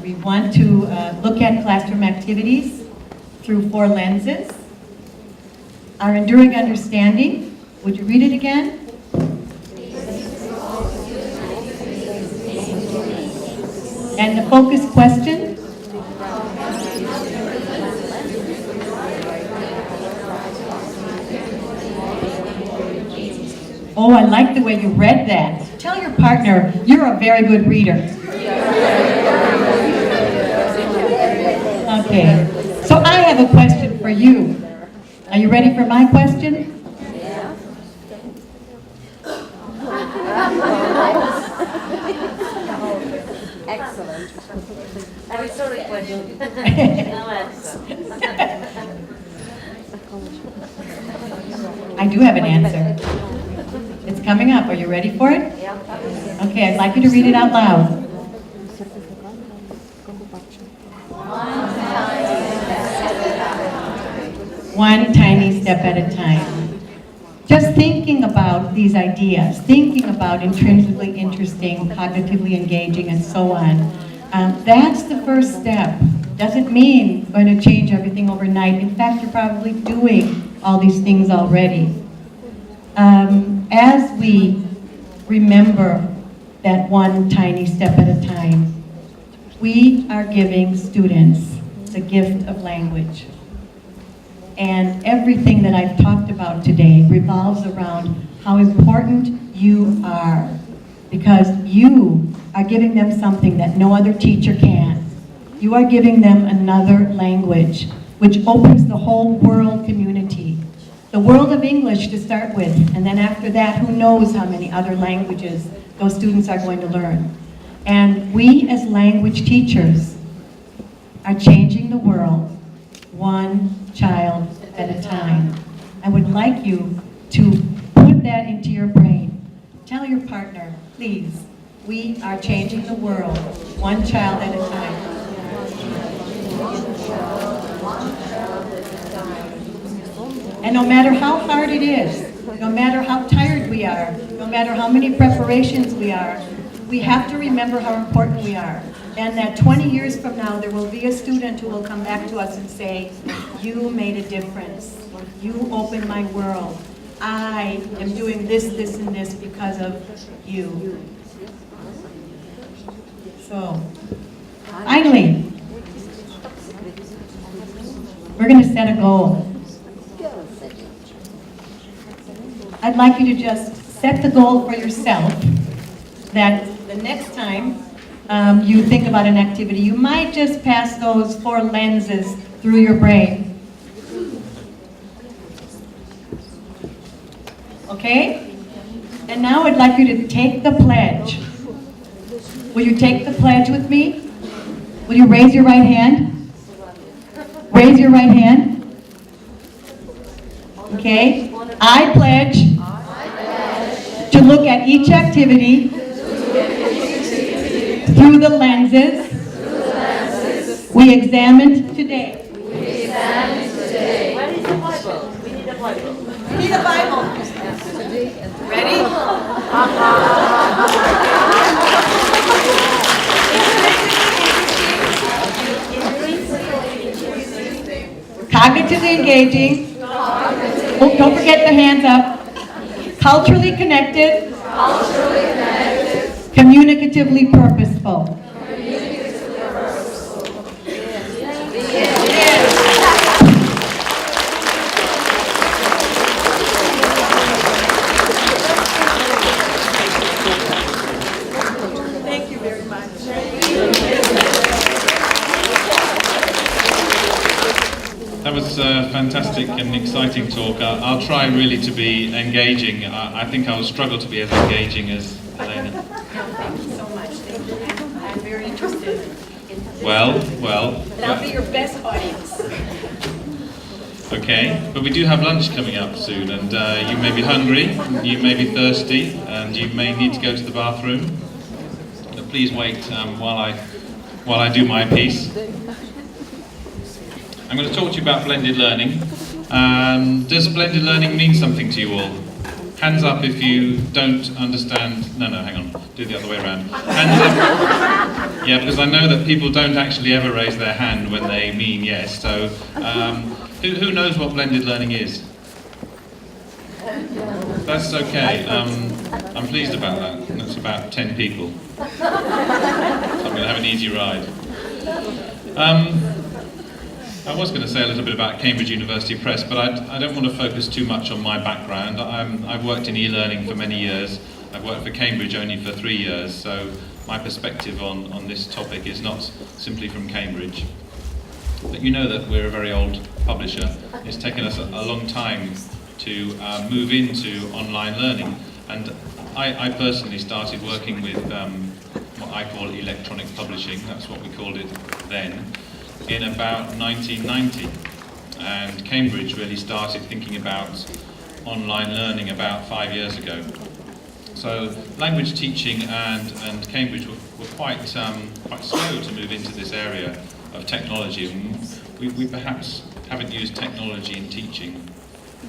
We want to look at classroom activities through 4 lenses. Our enduring understanding, would you read it again? And the focus question? Oh, I like the way you read that. Tell your partner, you're a very good reader. Okay, so I have a question for you. Are you ready for my question? Yeah. Excellent. And it's a question. No answer. I do have an answer. It's coming up. Are you ready for it? Yeah. Okay, I'd like you to read it out loud. One tiny step at a time. Just thinking about these ideas, thinking about intrinsically interesting, cognitively engaging, and so on, that's the first step. Doesn't mean going to change everything overnight. In fact, you're probably doing all these things already. As we remember that one tiny step at a time, we are giving students the gift of language. And everything that I've talked about today revolves around how important you are because you are giving them something that no other teacher can. You are giving them another language, which opens the whole world community. The world of English to start with, and then after that, who knows how many other languages those students are going to learn. And we as language teachers are changing the world one child at a time. I would like you to put that into your brain. Tell your partner, please, we are changing the world one child at a time. And no matter how hard it is, no matter how tired we are, no matter how many preparations we have to remember how important we are. And that 20 years from now, there will be a student who will come back to us and say, you made a difference. You opened my world. I am doing this, this, and this because of you. So, finally, we're going to set a goal. I'd like you to just set the goal for yourself that the next time you think about an activity, you might just pass those 4 lenses through your brain. Okay? And now I'd like you to take the pledge. Will you take the pledge with me? Will you raise your right hand? Raise your right hand. Okay? I pledge to look at each activity through the lenses we examined today. Where is the Bible? We need a Bible. We need a Bible. Ready? Cognitively engaging. Oh, don't forget the hands up. Culturally connected. Communicatively purposeful. Thank you very much. That was a fantastic and exciting talk. I'll try really to be engaging. I think I'll struggle to be as engaging as Elena. Thank you so much. Thank you. I'm very interested. Well. I'll be your best audience. Okay, but we do have lunch coming up soon, and you may be hungry, you may be thirsty, and you may need to go to the bathroom. But please wait while I do my piece. I'm going to talk to you about blended learning. Does blended learning mean something to you all? Hands up if you don't understand. No, hang on. Do it the other way around. Hands up. Yeah, because I know that people don't actually ever raise their hand when they mean yes. So, who knows what blended learning is? That's okay. I'm pleased about that. That's about 10 people. So I'm going to have an easy ride. I was going to say a little bit about Cambridge University Press, but I don't want to focus too much on my background. I've worked in e-learning for many years. I've worked for Cambridge only for 3 years, so my perspective on this topic is not simply from Cambridge. But you know that we're a very old publisher. It's taken us a long time to move into online learning, and I personally started working with what I call electronic publishing. That's what we called it then, in about 1990, and Cambridge really started thinking about online learning about 5 years ago. So language teaching and Cambridge were quite slow to move into this area of technology. We perhaps haven't used technology in teaching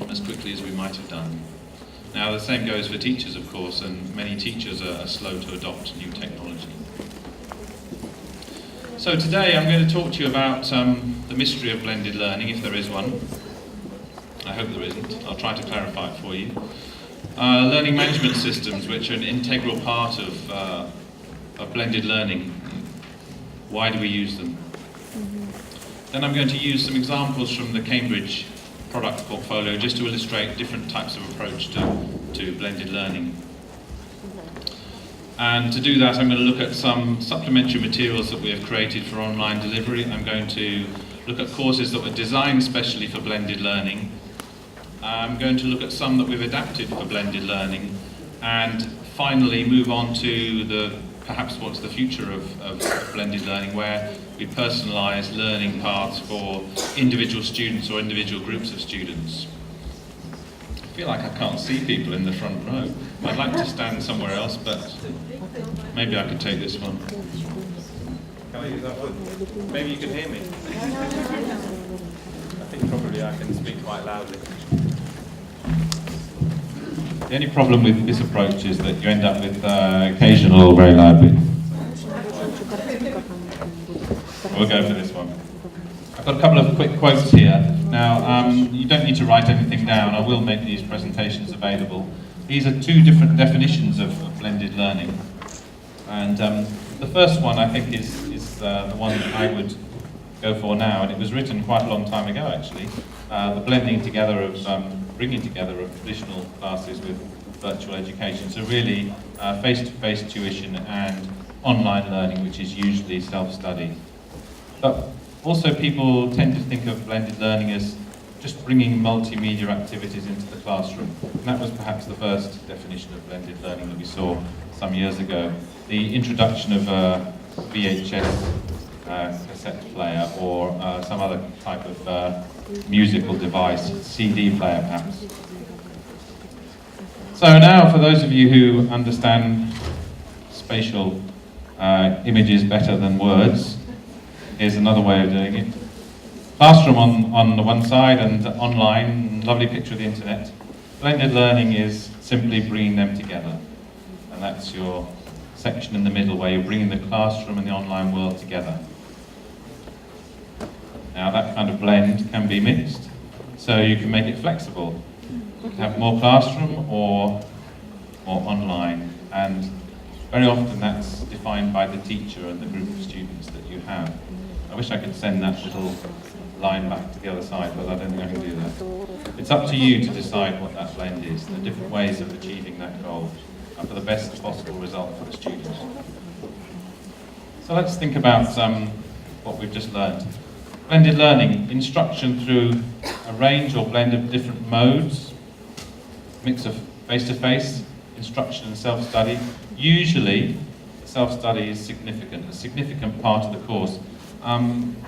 as quickly as we might have done. Now the same goes for teachers, of course, and many teachers are slow to adopt new technology. So today I'm going to talk to you about the mystery of blended learning, if there is one. I hope there isn't. I'll try to clarify it for you. Learning management systems, which are an integral part of blended learning. Why do we use them? Then I'm going to use some examples from the Cambridge product portfolio just to illustrate different types of approach to blended learning. And to do that, I'm going to look at some supplementary materials that we have created for online delivery. I'm going to look at courses that were designed specially for blended learning. I'm going to look at some that we've adapted for blended learning, and finally move on to perhaps what's the future of blended learning, where we personalise learning paths for individual students or individual groups of students. I feel like I can't see people in the front row. I'd like to stand somewhere else, but maybe I could take this one. Can I use that one? Maybe you can hear me. I think probably I can speak quite loudly. The only problem with this approach is that you end up with occasional very loud bits. We'll go for this one. I've got a couple of quick quotes here. Now, you don't need to write anything down. I will make these presentations available. These are two different definitions of blended learning. And the first one, I think, is the one that I would go for now, and it was written quite a long time ago, actually. The blending together of, bringing together of traditional classes with virtual education. So really, face-to-face tuition and online learning, which is usually self-study. But also people tend to think of blended learning as just bringing multimedia activities into the classroom. And that was perhaps the first definition of blended learning that we saw some years ago. The introduction of a VHS cassette player or some other type of musical device, CD player perhaps. So now for those of you who understand spatial images better than words, here's another way of doing it. Classroom on the one side and online, lovely picture of the internet. Blended learning is simply bringing them together. And that's your section in the middle where you're bringing the classroom and the online world together. Now that kind of blend can be mixed, so you can make it flexible. You can have more classroom or online, and very often that's defined by the teacher and the group of students that you have. I wish I could send that little line back to the other side, but I don't think I can do that. It's up to you to decide what that blend is, the different ways of achieving that goal for the best possible result for the students. So let's think about what we've just learned. Blended learning, instruction through a range or blend of different modes, mix of face-to-face, instruction and self-study. Usually, self-study is a significant part of the course.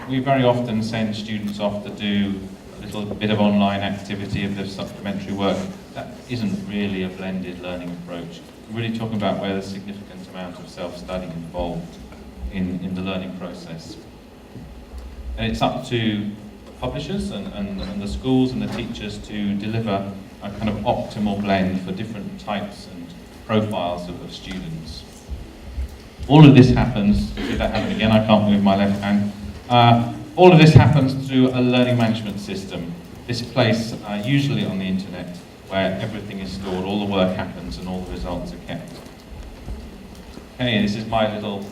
We very often send students off to do a little bit of online activity of the supplementary work. That isn't really a blended learning approach. We're really talking about where there's a significant amount of self-study involved in the learning process. And it's up to publishers and the schools and the teachers to deliver a kind of optimal blend for different types and profiles of students. All of this happens, see that happen again, I can't move my left hand. All of this happens through a learning management system. This place, usually on the internet, where everything is stored, all the work happens and all the results are kept. Okay, this is my little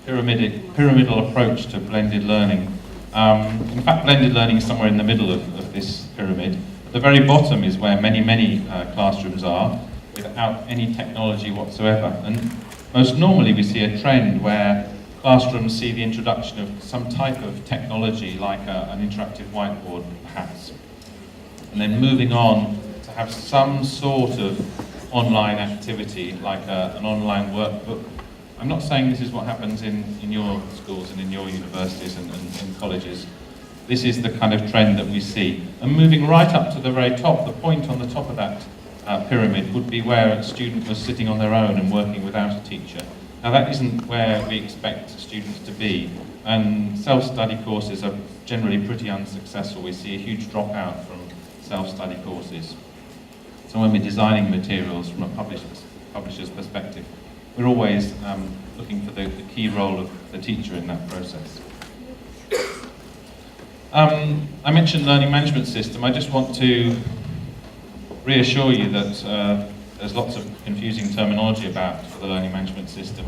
pyramidal approach to blended learning. In fact, blended learning is somewhere in the middle of this pyramid. At the very bottom is where many classrooms are, without any technology whatsoever. And most normally we see a trend where classrooms see the introduction of some type of technology, like an interactive whiteboard perhaps, and then moving on to have some sort of online activity, like an online workbook. I'm not saying this is what happens in your schools and in your universities and colleges. This is the kind of trend that we see. And moving right up to the very top, the point on the top of that pyramid would be where a student was sitting on their own and working without a teacher. Now that isn't where we expect students to be, and self-study courses are generally pretty unsuccessful. We see a huge dropout from self-study courses. So when we're designing materials from a publisher's perspective, we're always looking for the key role of the teacher in that process. I mentioned learning management system. I just want to reassure you that there's lots of confusing terminology about the learning management system.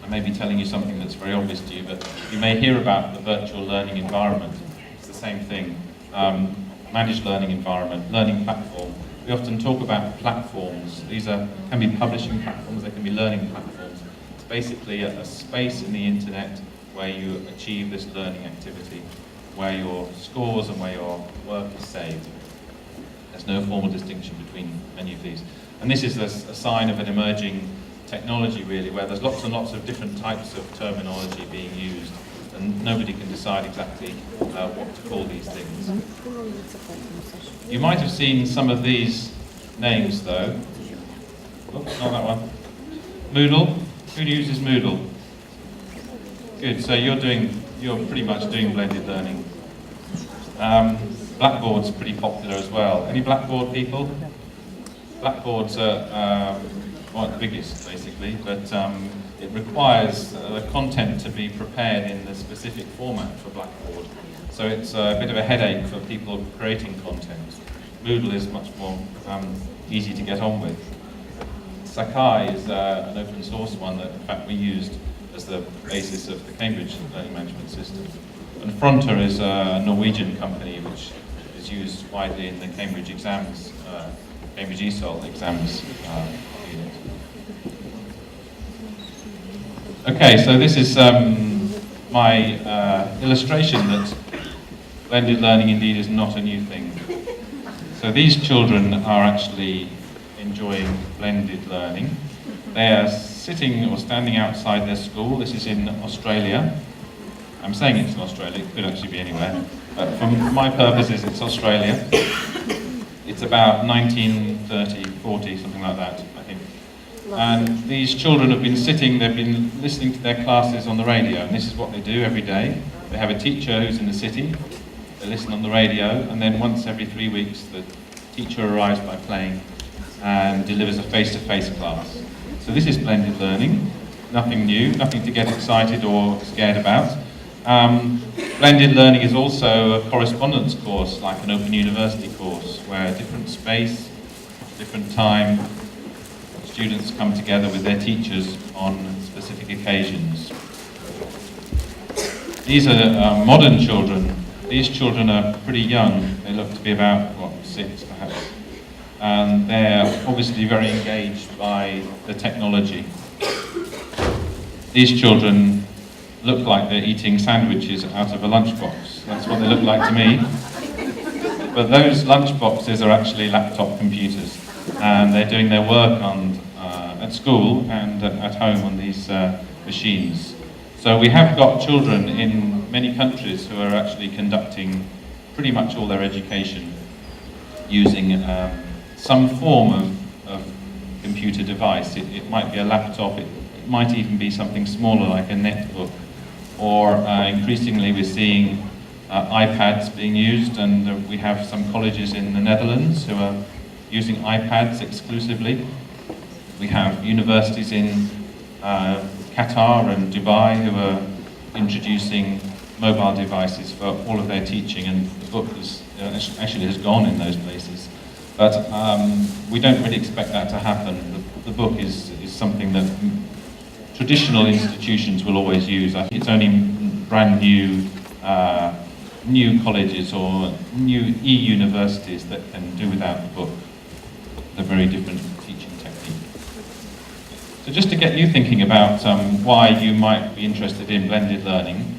I may be telling you something that's very obvious to you, but you may hear about the virtual learning environment. It's the same thing. Managed learning environment, learning platform. we often talk about platforms. These can be publishing platforms, they can be learning platforms. It's basically a space in the internet where you achieve this learning activity, where your scores and where your work is saved. There's no formal distinction between any of these. And this is a sign of an emerging technology, really, where there's lots and lots of different types of terminology being used, and nobody can decide exactly what to call these things. You might have seen some of these names, though. Oops, not that one. Moodle. Who uses Moodle? Good. So you're pretty much doing blended learning. Blackboard's pretty popular as well. Any Blackboard people? Blackboard's one of the biggest, basically, but it requires the content to be prepared in the specific format for Blackboard. So it's a bit of a headache for people creating content. Moodle is much more easy to get on with. Sakai is an open source one that, in fact, we used as the basis of the Cambridge Learning Management System. And Fronter is a Norwegian company which is used widely in the Cambridge exams, Cambridge ESOL exams unit. Okay, so this is my illustration that blended learning indeed is not a new thing. So these children are actually enjoying blended learning. They are sitting or standing outside their school. This is in Australia. I'm saying it's in Australia, it could actually be anywhere. But for my purposes, it's Australia. It's about 1930, 40, something like that, I think. And these children have been sitting, they've been listening to their classes on the radio, and this is what they do every day. They have a teacher who's in the city, they listen on the radio, and then once every 3 weeks the teacher arrives by plane and delivers a face-to-face class. So this is blended learning, nothing new, nothing to get excited or scared about. Blended learning is also a correspondence course, like an Open University course, where different space, different time, students come together with their teachers on specific occasions. These are modern children. These children are pretty young. They look to be about, 6 perhaps. And they're obviously very engaged by the technology. These children look like they're eating sandwiches out of a lunchbox. That's what they look like to me. But those lunchboxes are actually laptop computers, and they're doing their work at school and at home on these machines. So we have got children in many countries who are actually conducting pretty much all their education using some form of computer device. It might be a laptop, it might even be something smaller like a netbook, or increasingly we're seeing iPads being used, and we have some colleges in the Netherlands who are using iPads exclusively. We have universities in Qatar and Dubai who are introducing mobile devices for all of their teaching, and the book actually has gone in those places. But we don't really expect that to happen. The book is something that traditional institutions will always use. I think it's only brand new colleges or new e-universities that can do without the book. It's a very different teaching technique. So just to get you thinking about why you might be interested in blended learning,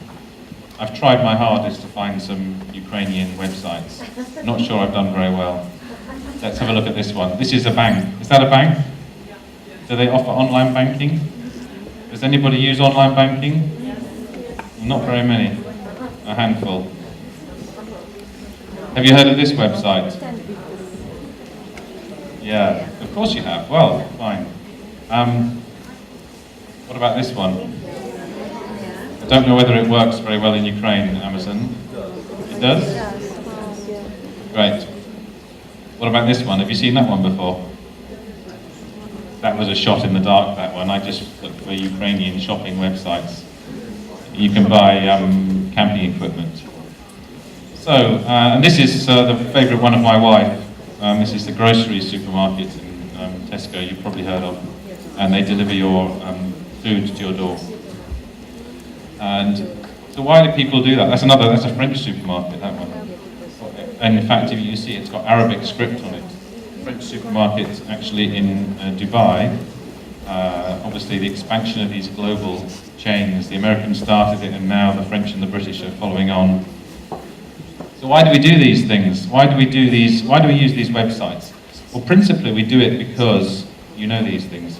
I've tried my hardest to find some Ukrainian websites. Not sure I've done very well. Let's have a look at this one. This is a bank. Is that a bank? Do they offer online banking? Does anybody use online banking? Not very many. A handful. Have you heard of this website? Yeah, of course you have. Well, fine. What about this one? I don't know whether it works very well in Ukraine, Amazon. It does? Great. What about this one? Have you seen that one before? That was a shot in the dark, that one. I just looked for Ukrainian shopping websites. You can buy camping equipment. So, and this is the favourite one of my wife. This is the grocery supermarket in Tesco, you've probably heard of. And they deliver your food to your door. And so why do people do that? That's a French supermarket, that one. And in fact, if you see, it's got Arabic script on it. French supermarket actually in Dubai. Obviously the expansion of these global chains, the Americans started it and now the French and the British are following on. So why do we do these things? Why do we use these websites? Well, principally we do it because you know these things.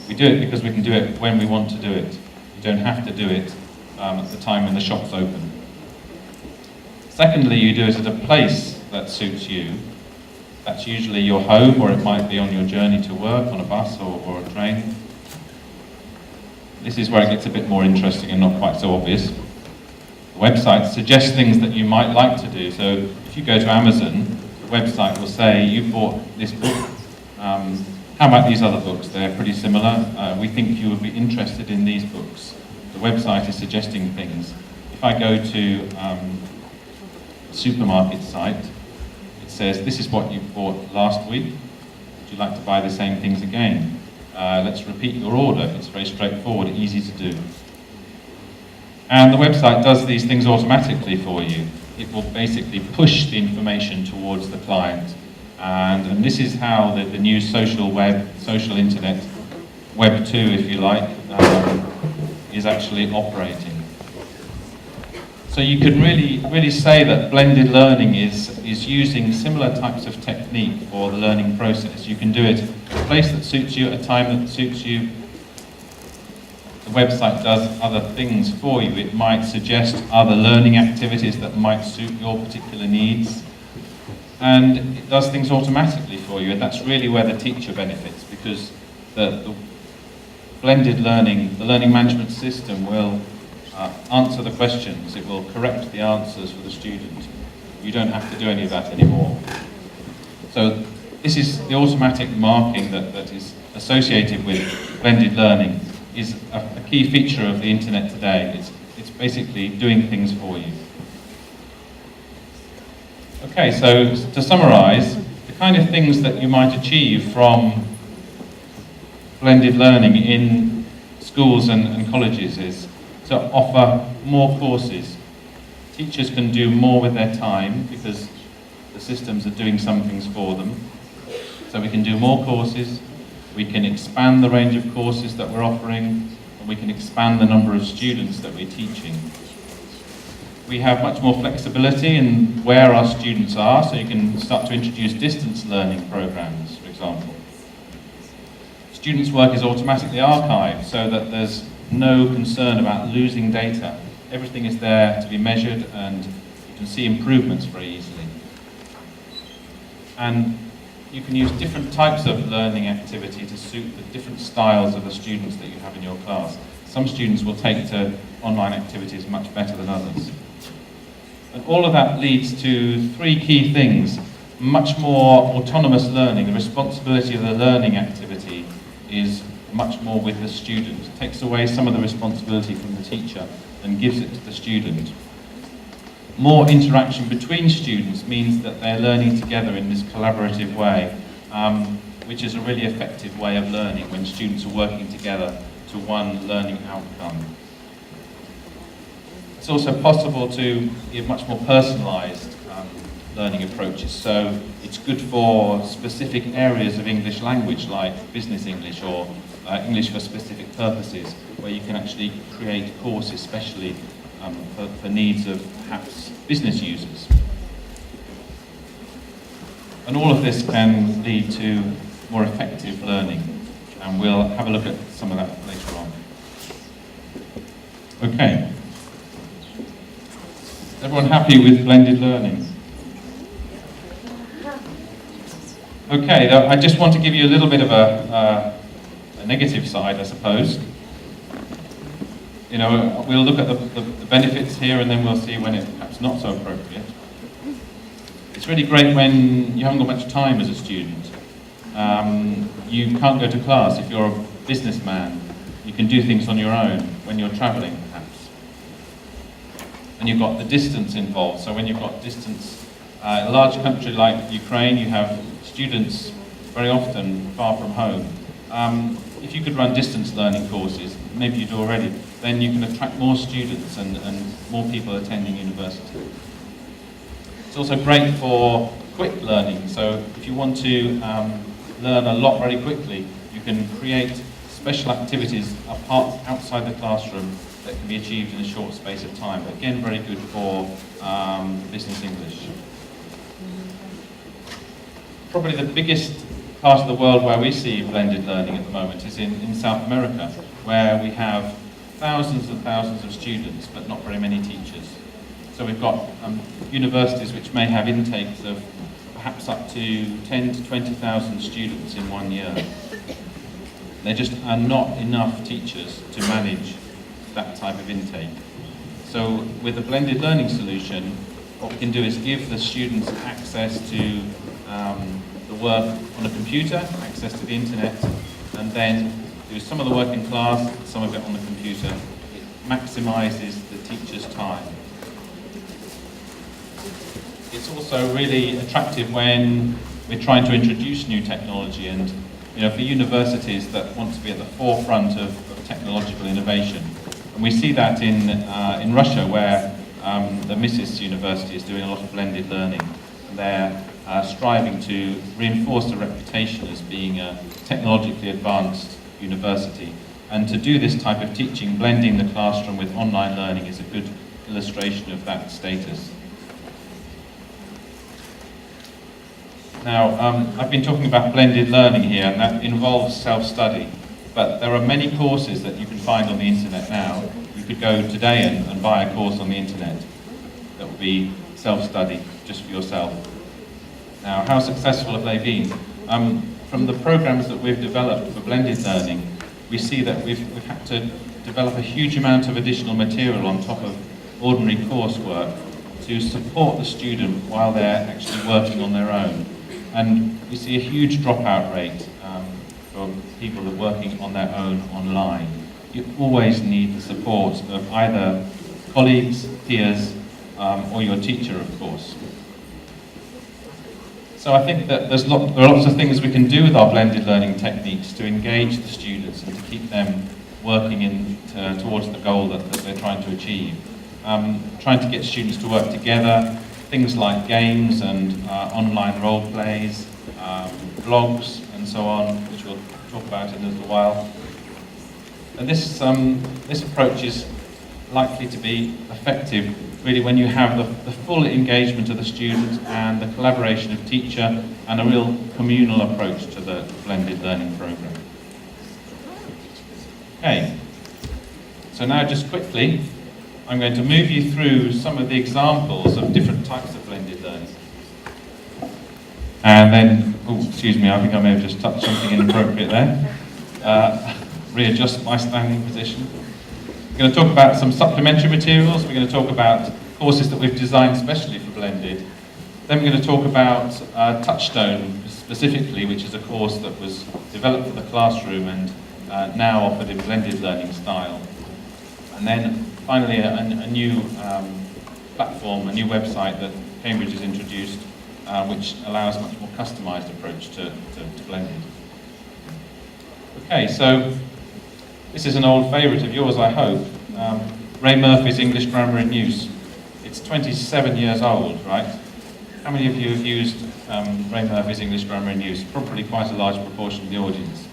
We do it because we can do it when we want to do it. You don't have to do it at the time when the shop's open. Secondly, you do it at a place that suits you. That's usually your home, or it might be on your journey to work, on a bus or a train. This is where it gets a bit more interesting and not quite so obvious. The website suggests things that you might like to do. So if you go to Amazon, the website will say, you bought this book. How about these other books? They're pretty similar. We think you would be interested in these books. The website is suggesting things. If I go to a supermarket site, it says, this is what you bought last week. Would you like to buy the same things again? Let's repeat your order. It's very straightforward, easy to do. And the website does these things automatically for you. It will basically push the information towards the client. And this is how the new social web, social internet, Web 2 if you like, is actually operating. So you can really say that blended learning is using similar types of technique for the learning process. You can do it at a place that suits you, at a time that suits you. The website does other things for you. It might suggest other learning activities that might suit your particular needs. And it does things automatically for you, and that's really where the teacher benefits, because the blended learning, the learning management system will answer the questions, it will correct the answers for the student. You don't have to do any of that anymore. So this is the automatic marking that is associated with blended learning, is a key feature of the internet today. It's basically doing things for you. Okay, so to summarize, the kind of things that you might achieve from blended learning in schools and colleges is to offer more courses. Teachers can do more with their time because the systems are doing some things for them. So we can do more courses, we can expand the range of courses that we're offering, and we can expand the number of students that we're teaching. We have much more flexibility in where our students are, so you can start to introduce distance learning programs, for example. Students' work is automatically archived so that there's no concern about losing data. Everything is there to be measured and you can see improvements very easily. And you can use different types of learning activity to suit the different styles of the students that you have in your class. Some students will take to online activities much better than others. And all of that leads to three key things. Much more autonomous learning. The responsibility of the learning activity is much more with the student. It takes away some of the responsibility from the teacher and gives it to the student. More interaction between students means that they're learning together in this collaborative way, which is a really effective way of learning when students are working together to one learning outcome. It's also possible to give much more personalised learning approaches. So it's good for specific areas of English language, like business English or English for specific purposes, where you can actually create courses especially for needs of perhaps business users. And all of this can lead to more effective learning, and we'll have a look at some of that later on. Okay. Everyone happy with blended learning? Okay, I just want to give you a little bit of a negative side, I suppose. You know, we'll look at the benefits here and then we'll see when it's perhaps not so appropriate. It's really great when you haven't got much time as a student. You can't go to class. If you're a businessman, you can do things on your own when you're traveling, perhaps. And you've got the distance involved. So when you've got distance, a large country like Ukraine, you have students very often far from home. If you could run distance learning courses, maybe you do already, then you can attract more students and more people attending university. It's also great for quick learning. So if you want to learn a lot very quickly, you can create special activities outside the classroom that can be achieved in a short space of time. Again, very good for business English. Probably the biggest part of the world where we see blended learning at the moment is in South America, where we have thousands and thousands of students, but not very many teachers. So we've got universities which may have intakes of perhaps up to 10 to 20,000 students in 1 year. There just are not enough teachers to manage that type of intake. So with a blended learning solution, what we can do is give the students access to the work on a computer, access to the internet, and then do some of the work in class, some of it on the computer. It maximizes the teacher's time. It's also really attractive when we're trying to introduce new technology, and for universities that want to be at the forefront of technological innovation. And we see that in Russia, where the Mrs. University is doing a lot of blended learning. They're striving to reinforce the reputation as being a technologically advanced university. And to do this type of teaching, blending the classroom with online learning, is a good illustration of that status. Now, I've been talking about blended learning here, and that involves self-study. But there are many courses that you can find on the internet now. You could go today and buy a course on the internet that will be self-study, just for yourself. Now, how successful have they been? From the programs that we've developed for blended learning, we see that we've had to develop a huge amount of additional material on top of ordinary coursework to support the student while they're actually working on their own. And we see a huge dropout rate for people that are working on their own online. You always need the support of either colleagues, peers, or your teacher, of course. So I think that there are lots of things we can do with our blended learning techniques to engage the students and to keep them working towards the goal that they're trying to achieve. Trying to get students to work together, things like games and online role plays, blogs and so on, which we'll talk about in a little while. And this approach is likely to be effective really when you have the full engagement of the students and the collaboration of teacher and a real communal approach to the blended learning program. Okay, so now just quickly, I'm going to move you through some of the examples of different types of blended learning. And then, excuse me, I think I may have just touched something inappropriate there. Readjust my standing position. We're going to talk about some supplementary materials. We're going to talk about courses that we've designed specially for blended. Then we're going to talk about Touchstone specifically, which is a course that was developed for the classroom and now offered in blended learning style. And then finally a new platform, a new website that Cambridge has introduced, which allows a much more customized approach to blended. Okay, so this is an old favourite of yours, I hope. Ray Murphy's English Grammar in Use. It's 27 years old, right? How many of you have used Ray Murphy's English Grammar in Use? Probably quite a large proportion of the audience.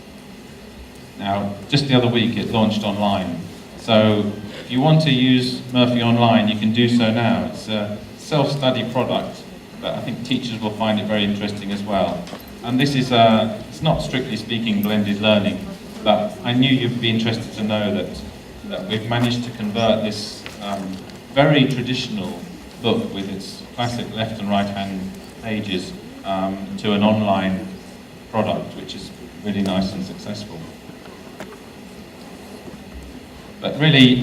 Now, just the other week it launched online. So if you want to use Murphy online, you can do so now. It's a self-study product, but I think teachers will find it very interesting as well. And this is, it's not strictly speaking blended learning, but I knew you'd be interested to know that we've managed to convert this very traditional book with its classic left and right hand pages to an online product, which is really nice and successful. But really,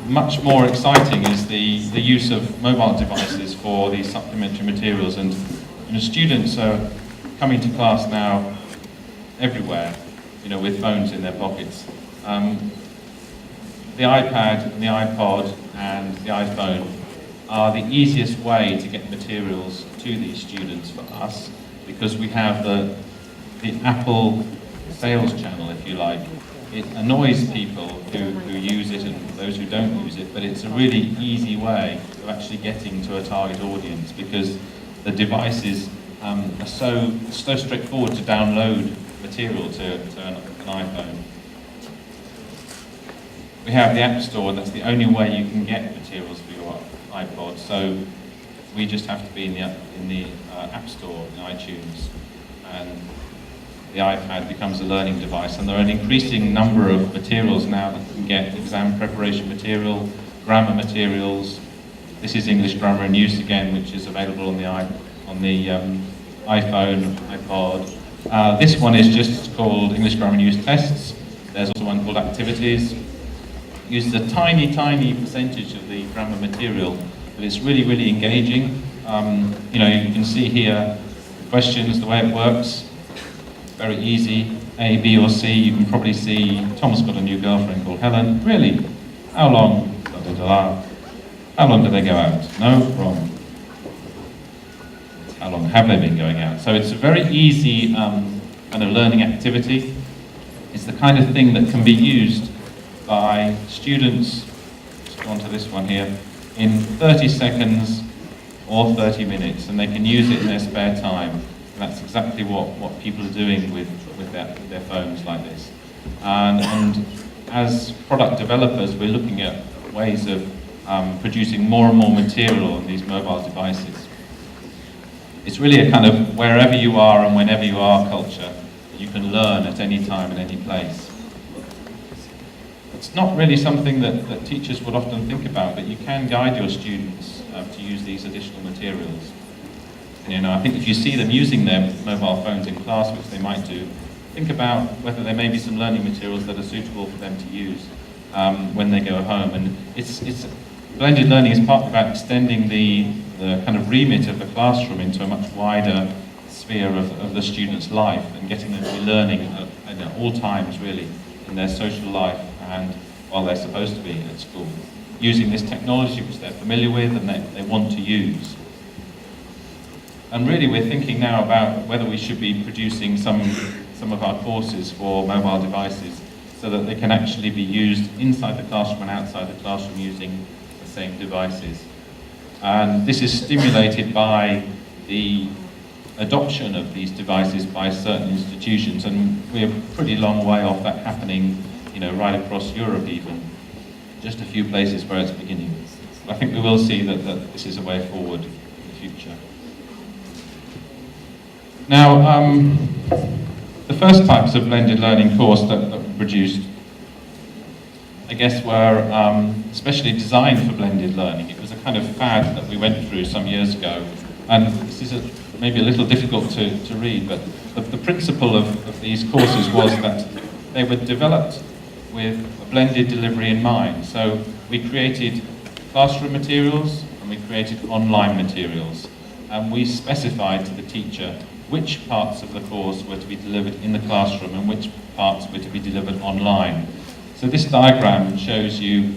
much more exciting is the use of mobile devices for these supplementary materials. And students are coming to class now everywhere, with phones in their pockets. The iPad and the iPod and the iPhone are the easiest way to get materials to these students for us, because we have the Apple sales channel, if you like. It annoys people who use it and those who don't use it, but it's a really easy way of actually getting to a target audience, because the devices are so straightforward to download material to an iPhone. We have the App Store, and that's the only way you can get materials for your iPod. So we just have to be in the App Store, in iTunes, and the iPad becomes a learning device. And there are an increasing number of materials now that you can get: exam preparation material, grammar materials. This is English Grammar in Use again, which is available on the iPhone, iPod. This one is just called English Grammar in Use Tests. There's also one called Activities. Uses a tiny percentage of the grammar material, but it's really engaging. You know, you can see here the questions, the way it works. Very easy. A, B, or C. You can probably see Tom's got a new girlfriend called Helen. Really? How long? How long do they go out? No? Wrong. How long have they been going out? So it's a very easy kind of learning activity. It's the kind of thing that can be used by students, let's go on to this one here, in 30 seconds or 30 minutes, and they can use it in their spare time. And that's exactly what people are doing with their phones like this. And as product developers, we're looking at ways of producing more and more material on these mobile devices. It's really a kind of wherever you are and whenever you are culture. You can learn at any time and any place. It's not really something that teachers would often think about, but you can guide your students to use these additional materials. And, you know, I think if you see them using their mobile phones in class, which they might do, think about whether there may be some learning materials that are suitable for them to use when they go home. And blended learning is partly about extending the kind of remit of the classroom into a much wider sphere of the student's life, and getting them to be learning at all times, really, in their social life and while they're supposed to be at school, using this technology which they're familiar with and they want to use. And really we're thinking now about whether we should be producing some of our courses for mobile devices so that they can actually be used inside the classroom and outside the classroom using the same devices. And this is stimulated by the adoption of these devices by certain institutions, and we're a pretty long way off that happening, you know, right across Europe even. Just a few places where it's beginning. I think we will see that this is a way forward in the future. Now, the first types of blended learning course that were produced, I guess, were especially designed for blended learning. It was a kind of fad that we went through some years ago, and this is maybe a little difficult to read, but the principle of these courses was that they were developed with a blended delivery in mind. So we created classroom materials and we created online materials, and we specified to the teacher which parts of the course were to be delivered in the classroom and which parts were to be delivered online. So this diagram shows you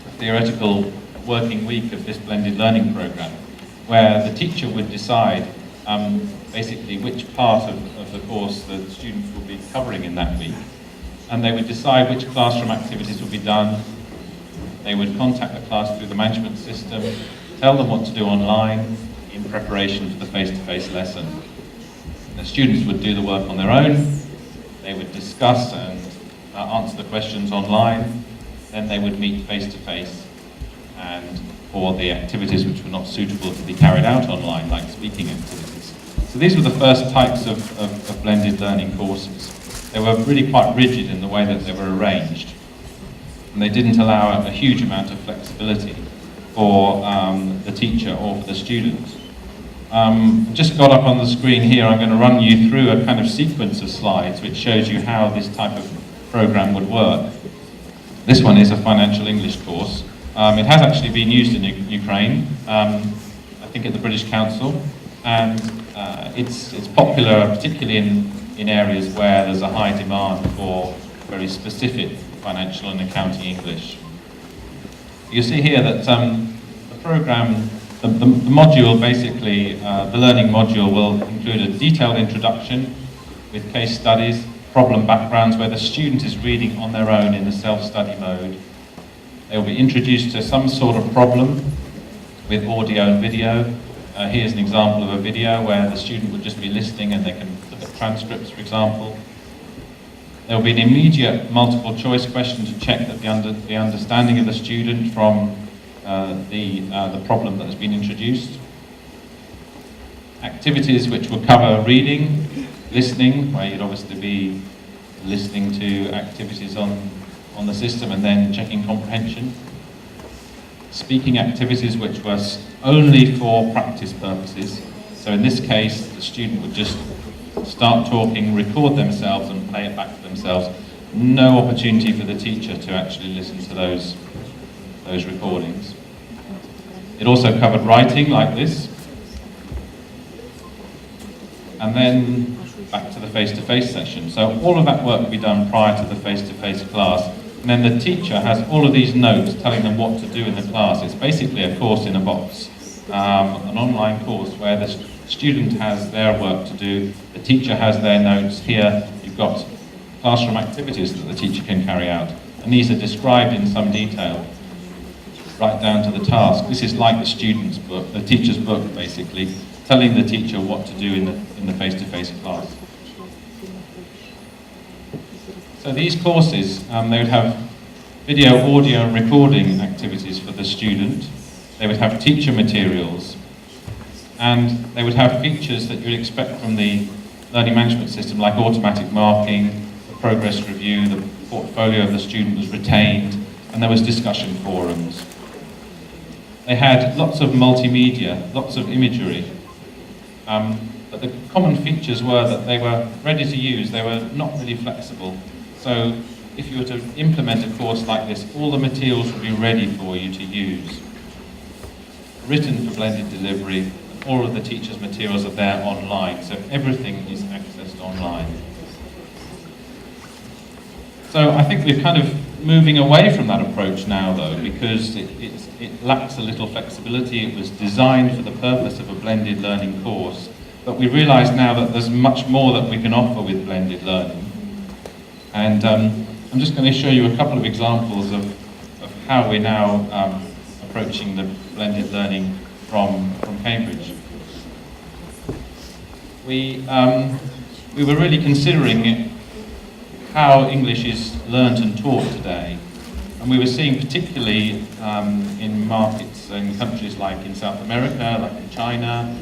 a theoretical working week of this blended learning program, where the teacher would decide basically which part of the course the students would be covering in that week. And they would decide which classroom activities would be done. They would contact the class through the management system, tell them what to do online in preparation for the face-to-face lesson. The students would do the work on their own. They would discuss and answer the questions online. Then they would meet face-to-face and for the activities which were not suitable to be carried out online, like speaking activities. So these were the first types of blended learning courses. They were really quite rigid in the way that they were arranged, and they didn't allow a huge amount of flexibility for the teacher or for the students. Just got up on the screen here, I'm going to run you through a kind of sequence of slides which shows you how this type of program would work. This one is a financial English course. It has actually been used in Ukraine, I think at the British Council, and it's popular particularly in areas where there's a high demand for very specific financial and accounting English. You see here that the program, the module basically, the learning module will include a detailed introduction with case studies, problem backgrounds where the student is reading on their own in the self-study mode. They will be introduced to some sort of problem with audio and video. Here's an example of a video where the student would just be listening and they can look at transcripts, for example. There will be an immediate multiple choice question to check that the understanding of the student from the problem that has been introduced. Activities which will cover reading, listening, where you'd obviously be listening to activities on the system and then checking comprehension. Speaking activities which were only for practice purposes. So in this case, the student would just start talking, record themselves and play it back to themselves. No opportunity for the teacher to actually listen to those recordings. It also covered writing like this. And then back to the face-to-face session. So all of that work will be done prior to the face-to-face class. And then the teacher has all of these notes telling them what to do in the class. It's basically a course in a box, an online course where the student has their work to do, the teacher has their notes. Here you've got classroom activities that the teacher can carry out. And these are described in some detail, right down to the task. This is like the student's book, the teacher's book basically, telling the teacher what to do in the face-to-face class. So these courses, they would have video, audio and recording activities for the student. They would have teacher materials, and they would have features that you'd expect from the learning management system, like automatic marking, the progress review, the portfolio of the student was retained, and there was discussion forums. They had lots of multimedia, lots of imagery. But the common features were that they were ready to use, they were not really flexible. So if you were to implement a course like this, all the materials would be ready for you to use. Written for blended delivery, all of the teacher's materials are there online, so everything is accessed online. So I think we're kind of moving away from that approach now though, because it lacks a little flexibility. It was designed for the purpose of a blended learning course, but we realise now that there's much more that we can offer with blended learning. And I'm just going to show you a couple of examples of how we're now approaching the blended learning from Cambridge. We were really considering how English is learnt and taught today. And we were seeing particularly in markets in countries like in South America, like in China,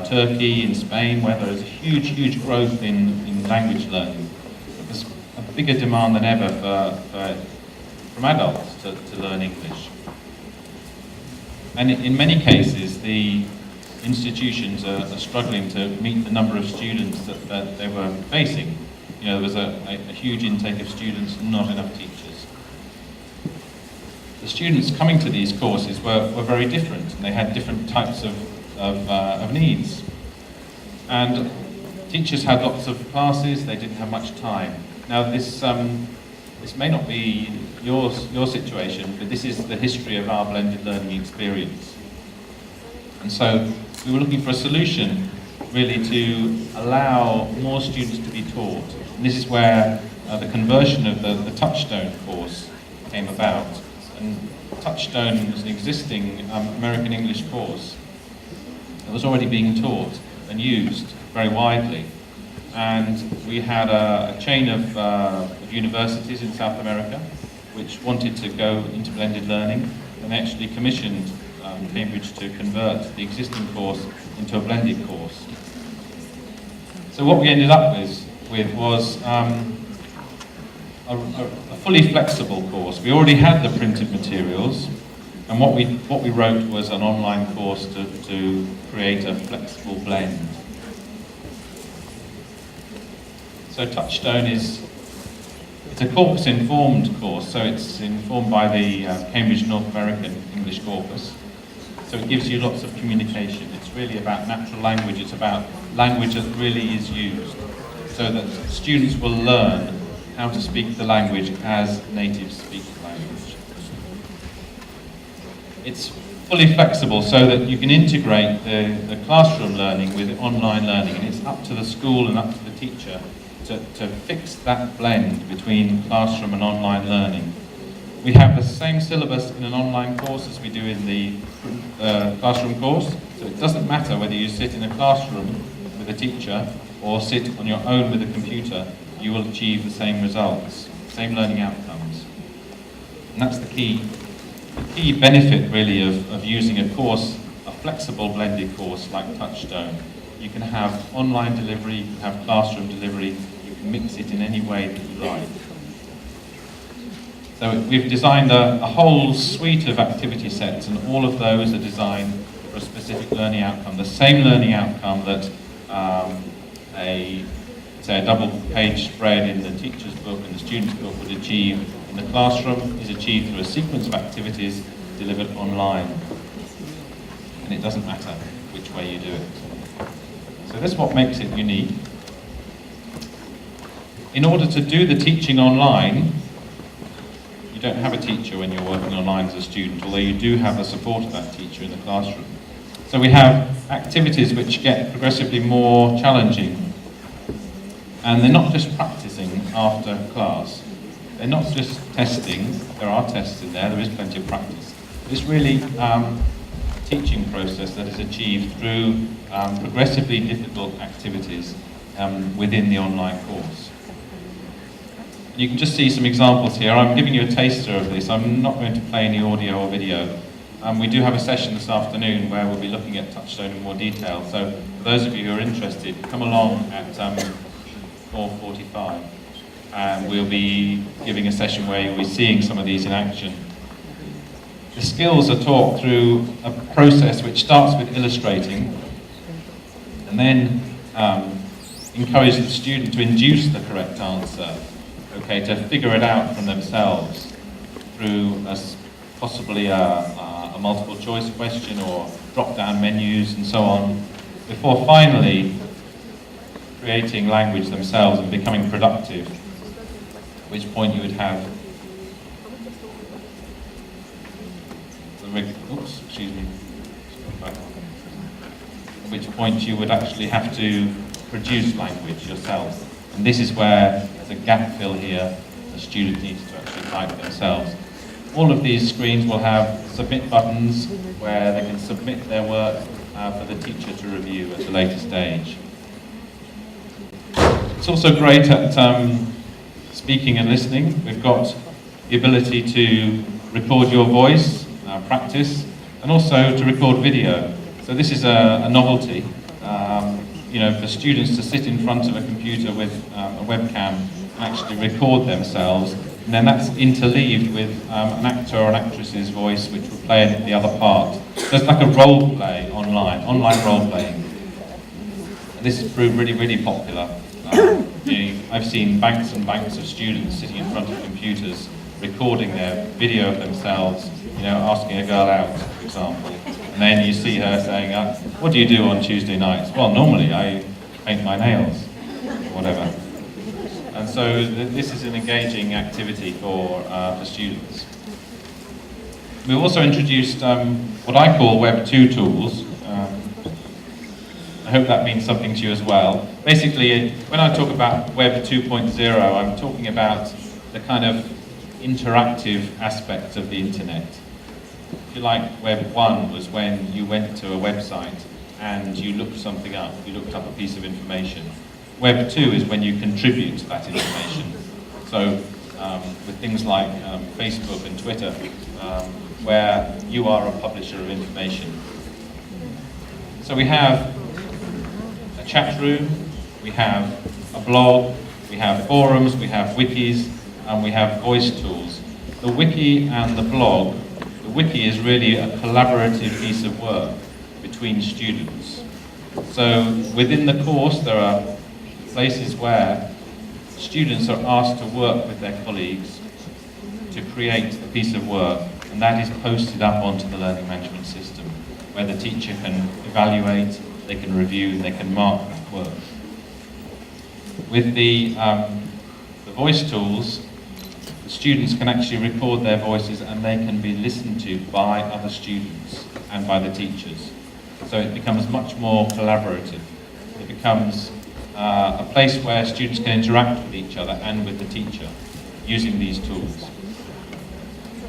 Turkey, in Spain, where there is huge growth in language learning. There's a bigger demand than ever from adults to learn English. And in many cases, the institutions are struggling to meet the number of students that they were facing. You know, there was a huge intake of students, not enough teachers. The students coming to these courses were very different, and they had different types of needs. And teachers had lots of classes, they didn't have much time. Now this may not be your situation, but this is the history of our blended learning experience. And so we were looking for a solution really to allow more students to be taught. And this is where the conversion of the Touchstone course came about. And Touchstone was an existing American English course that was already being taught and used very widely. And we had a chain of universities in South America which wanted to go into blended learning, and they actually commissioned Cambridge to convert the existing course into a blended course. So what we ended up with was a fully flexible course. We already had the printed materials, and what we wrote was an online course to create a flexible blend. So Touchstone it's a corpus-informed course, so it's informed by the Cambridge North American English Corpus. So it gives you lots of communication. It's really about natural language. It's about language that really is used, so that students will learn how to speak the language as natives speak the language. It's fully flexible so that you can integrate the classroom learning with online learning, and it's up to the school and up to the teacher to fix that blend between classroom and online learning. We have the same syllabus in an online course as we do in the classroom course, so It doesn't matter whether you sit in a classroom with a teacher or sit on your own with a computer, you will achieve the same results, same learning outcomes. And that's the key benefit really of using a course, a flexible blended course like Touchstone. You can have online delivery, you can have classroom delivery, you can mix it in any way that you like. So we've designed a whole suite of activity sets, and all of those are designed for a specific learning outcome. The same learning outcome that a double-page spread in the teacher's book and the student's book would achieve in the classroom is achieved through a sequence of activities delivered online. And it doesn't matter which way you do it. So that's what makes it unique. In order to do the teaching online, you don't have a teacher when you're working online as a student, although you do have the support of that teacher in the classroom. So we have activities which get progressively more challenging. And they're not just practicing after class. They're not just testing. There are tests in there is plenty of practice. But it's really a teaching process that is achieved through progressively difficult activities within the online course. You can just see some examples here. I'm giving you a taster of this. I'm not going to play any audio or video. We do have a session this afternoon where we'll be looking at Touchstone in more detail. So for those of you who are interested, come along at 4:45. And we'll be giving a session where you'll be seeing some of these in action. The skills are taught through a process which starts with illustrating and then encourages the student to induce the correct answer, okay, to figure it out from themselves through possibly a multiple choice question or drop-down menus and so on, before finally creating language themselves and becoming productive, at which point you would have at which point you would actually have to produce language yourself. And this is where there's a gap fill here. The student needs to actually type themselves. All of these screens will have submit buttons where they can submit their work for the teacher to review at a later stage. It's also great at speaking and listening. We've got the ability to record your voice, practice, and also to record video. So this is a novelty, for students to sit in front of a computer with a webcam and actually record themselves, and then that's interleaved with an actor or an actress's voice which will play the other part. So it's like a role play online role playing. And this has proved really, really popular. I've seen banks and banks of students sitting in front of computers recording their video of themselves, asking a girl out, for example. And then you see her saying, what do you do on Tuesday nights? Well, normally I paint my nails, whatever. And so this is an engaging activity for students. We've also introduced what I call Web 2 tools. I hope that means something to you as well. Basically, when I talk about Web 2.0, I'm talking about the kind of interactive aspects of the internet. If you like, Web 1 was when you went to a website and you looked something up, you looked up a piece of information. Web 2 is when you contribute to that information. So with things like Facebook and Twitter, where you are a publisher of information. So we have a chat room, we have a blog, we have forums, we have wikis, and we have voice tools. The wiki and the blog, the wiki is really a collaborative piece of work between students. So within the course there are places where students are asked to work with their colleagues to create a piece of work, and that is posted up onto the learning management system where the teacher can evaluate, they can review, and they can mark that work. With the voice tools, the students can actually record their voices and they can be listened to by other students and by the teachers. So it becomes much more collaborative. It becomes a place where students can interact with each other and with the teacher using these tools.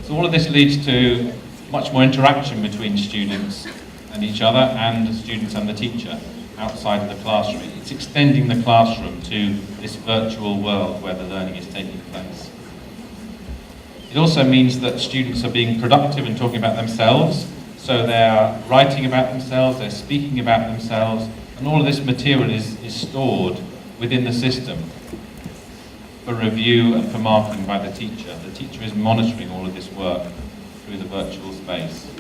So all of this leads to much more interaction between students and each other and the students and the teacher outside of the classroom. It's extending the classroom to this virtual world where the learning is taking place. It also means that students are being productive and talking about themselves, so they're writing about themselves, they're speaking about themselves, and all of this material is stored within the system for review and for marking by the teacher. The teacher is monitoring all of this work through the virtual space,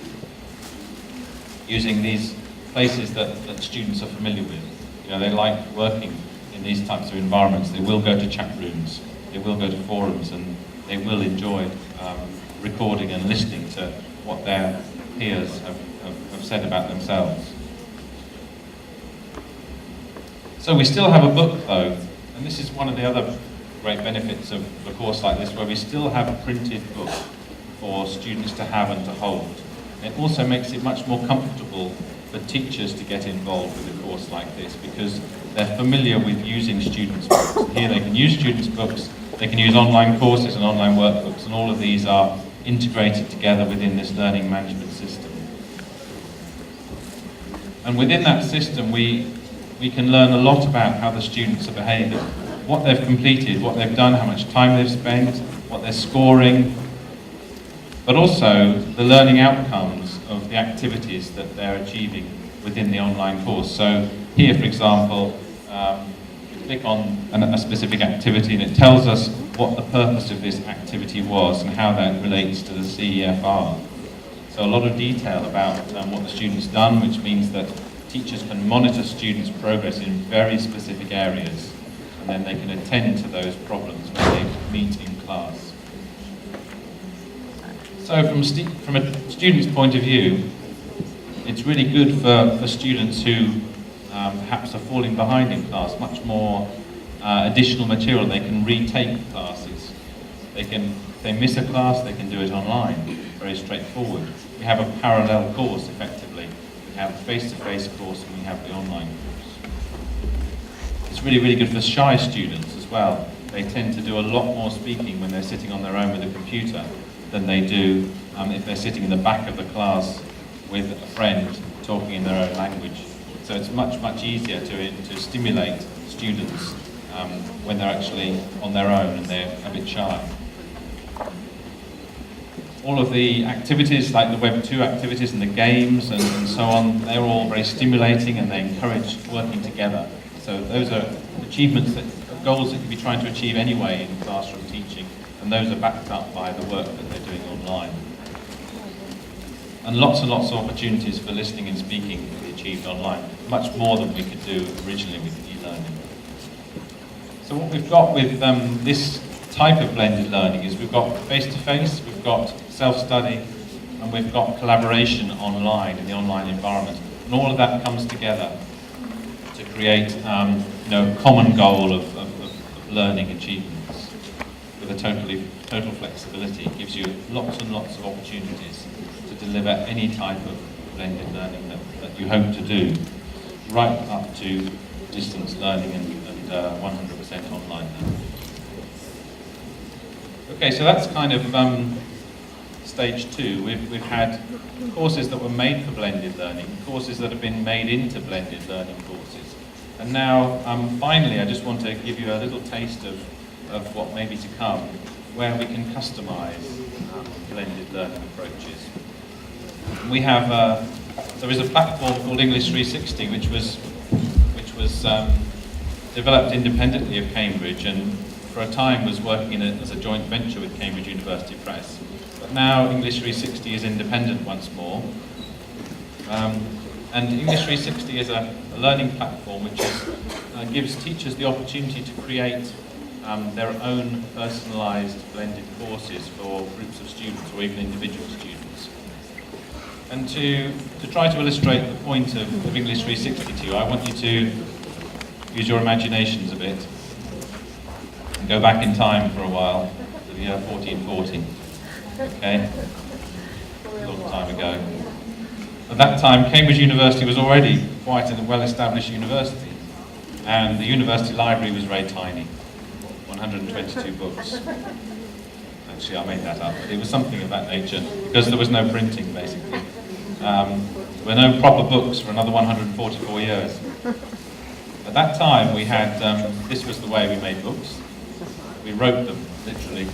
using these places that students are familiar with. You know, they like working in these types of environments. They will go to chat rooms, they will go to forums, and they will enjoy recording and listening to what their peers have said about themselves. So we still have a book though, and this is one of the other great benefits of a course like this, where we still have a printed book for students to have and to hold. It also makes it much more comfortable for teachers to get involved with a course like this, because they're familiar with using students' books. Here they can use students' books, they can use online courses and online workbooks, and all of these are integrated together within this learning management system. And within that system we can learn a lot about how the students are behaving, what they've completed, what they've done, how much time they've spent, what they're scoring, but also the learning outcomes of the activities that they're achieving within the online course. So here, for example, we click on a specific activity and it tells us what the purpose of this activity was and how that relates to the CEFR. So a lot of detail about what the student's done, which means that teachers can monitor students' progress in very specific areas, and then they can attend to those problems when they meet in class. So from a student's point of view, it's really good for students who perhaps are falling behind in class, much more additional material. They can retake classes. If they miss a class, they can do it online, very straightforward. We have a parallel course, effectively. We have a face-to-face course and we have the online course. It's really, really good for shy students as well. They tend to do a lot more speaking when they're sitting on their own with a computer than they do if they're sitting in the back of the class with a friend talking in their own language. So it's much, much easier to stimulate students when they're actually on their own and they're a bit shy. All of the activities, like the Web 2 activities and the games and so on, they're all very stimulating and they encourage working together. So those are achievements, goals that you'd be trying to achieve anyway in classroom teaching, and those are backed up by the work that they're doing online. And lots of opportunities for listening and speaking can be achieved online, much more than we could do originally with e-learning. So what we've got with this type of blended learning is we've got face-to-face, we've got self-study, and we've got collaboration online in the online environment. And all of that comes together to create a common goal of learning achievements with a total flexibility. It gives you lots and lots of opportunities to deliver any type of blended learning that you hope to do, right up to distance learning and 100% online learning. Okay, so that's kind of stage 2. We've had courses that were made for blended learning, courses that have been made into blended learning courses. And now, finally, I just want to give you a little taste of what may be to come, where we can customize blended learning approaches. We have, there is a platform called English 360, which was developed independently of Cambridge, and for a time was working as a joint venture with Cambridge University Press. But now English 360 is independent once more. And English 360 is a learning platform which gives teachers the opportunity to create their own personalised blended courses for groups of students or even individual students. And to try to illustrate the point of English 360 to you, I want you to use your imaginations a bit and go back in time for a while to the year 1440. Okay? A long time ago. At that time, Cambridge University was already quite a well-established university, and the university library was very tiny, 122 books. Actually, I made that up, but it was something of that nature, because there was no printing, basically. There were no proper books for another 144 years. At that time, we had, this was the way we made books. We wrote them, literally.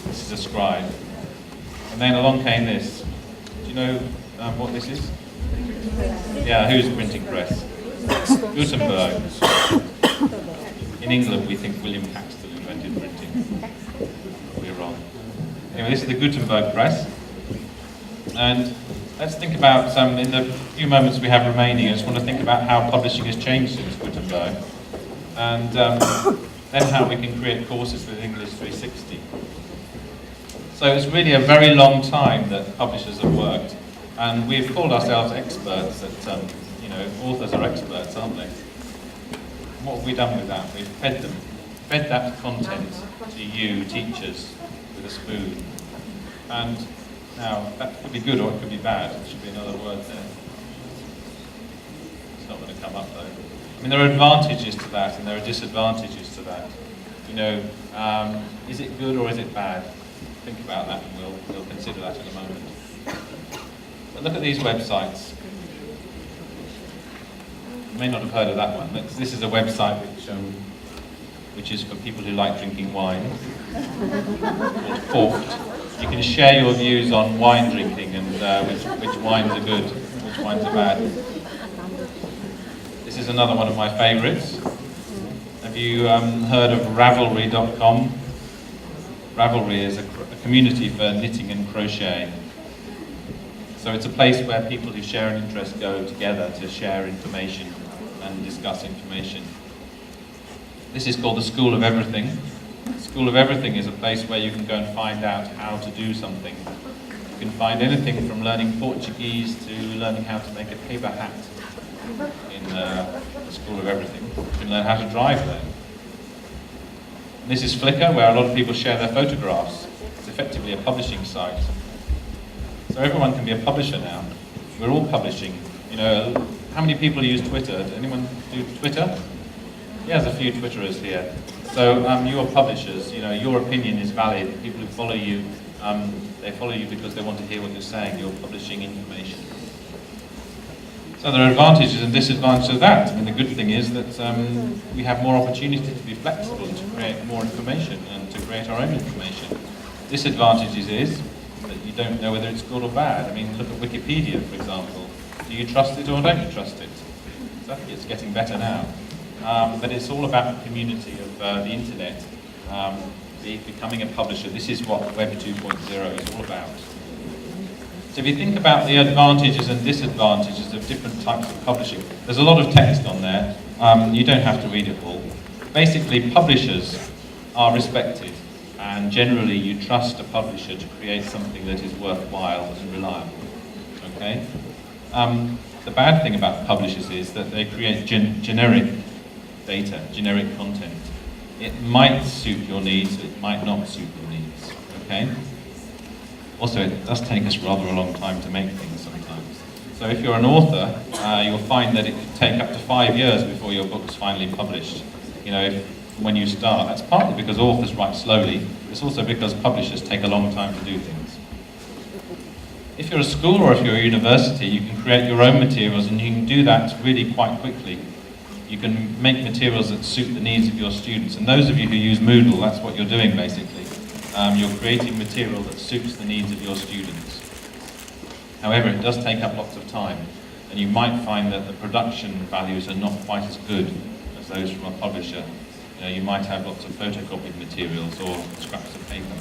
This is a scribe. And then along came this. Do you know what this is? Yeah, who's the printing press? Gutenberg. In England, we think William Caxton invented printing. We're wrong. Anyway, this is the Gutenberg press. And let's think about, in the few moments we have remaining, I just want to think about how publishing has changed since Gutenberg. And then how we can create courses with English 360. So it's really a very long time that publishers have worked. And we've called ourselves experts at, authors are experts, aren't they? What have we done with that? We've fed them, fed that content to you, teachers, with a spoon. And now, that could be good or it could be bad. There should be another word there. It's not going to come up though. I mean, there are advantages to that and there are disadvantages to that. Is it good or is it bad? Think about that and we'll consider that in a moment. But look at these websites. You may not have heard of that one. This is a website which is for people who like drinking wine, called Forked. You can share your views on wine drinking and which wines are good, which wines are bad. This is another one of my favorites. Have you heard of Ravelry.com? Ravelry is a community for knitting and crocheting. So it's a place where people who share an interest go together to share information and discuss information. This is called the School of Everything. The School of Everything is a place where you can go and find out how to do something. You can find anything from learning Portuguese to learning how to make a paper hat in the School of Everything. You can learn how to drive there. And this is Flickr, where a lot of people share their photographs. It's effectively a publishing site. So everyone can be a publisher now. We're all publishing. How many people use Twitter? Does anyone do Twitter? Yeah, there's a few Twitterers here. So you are publishers. Your opinion is valid. People who follow you, they follow you because they want to hear what you're saying. You're publishing information. So there are advantages and disadvantages of that. I mean, the good thing is that we have more opportunity to be flexible and to create more information and to create our own information. Disadvantages is that you don't know whether it's good or bad. I mean, look at Wikipedia, for example. Do you trust it or don't you trust it? So I think it's getting better now. But it's all about the community of the internet, becoming a publisher. This is what Web 2.0 is all about. So if you think about the advantages and disadvantages of different types of publishing, there's a lot of text on there. You don't have to read it all. Basically, publishers are respected, and generally you trust a publisher to create something that is worthwhile and reliable. Okay? The bad thing about publishers is that they create generic data, generic content. It might suit your needs, it might not suit your needs. Okay? Also, it does take us rather a long time to make things sometimes. So if you're an author, you'll find that it can take up to 5 years before your book's finally published. When you start. That's partly because authors write slowly. It's also because publishers take a long time to do things. If you're a school or if you're a university, you can create your own materials and you can do that really quite quickly. You can make materials that suit the needs of your students. And those of you who use Moodle, that's what you're doing basically. You're creating material that suits the needs of your students. However, it does take up lots of time. And you might find that the production values are not quite as good as those from a publisher. You might have lots of photocopied materials or scraps of paper.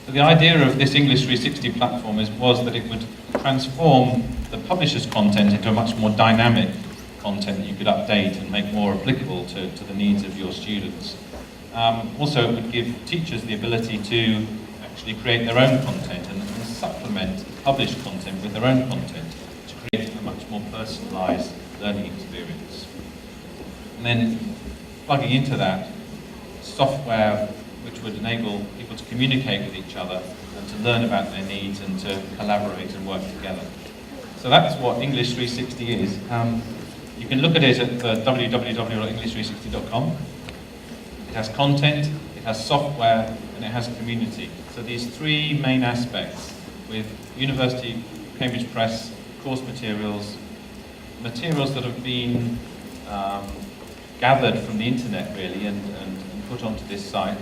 So the idea of this English 360 platform was that it would transform the publisher's content into a much more dynamic content that you could update and make more applicable to the needs of your students. Also, it would give teachers the ability to actually create their own content and supplement published content with their own content to create a much more personalised learning experience. And then plugging into that software which would enable people to communicate with each other and to learn about their needs and to collaborate and work together. So that's what English 360 is. You can look at it at www.english360.com. It has content, it has software, and it has community. So these three main aspects, with university Cambridge Press course materials, materials that have been gathered from the internet really and put onto this site,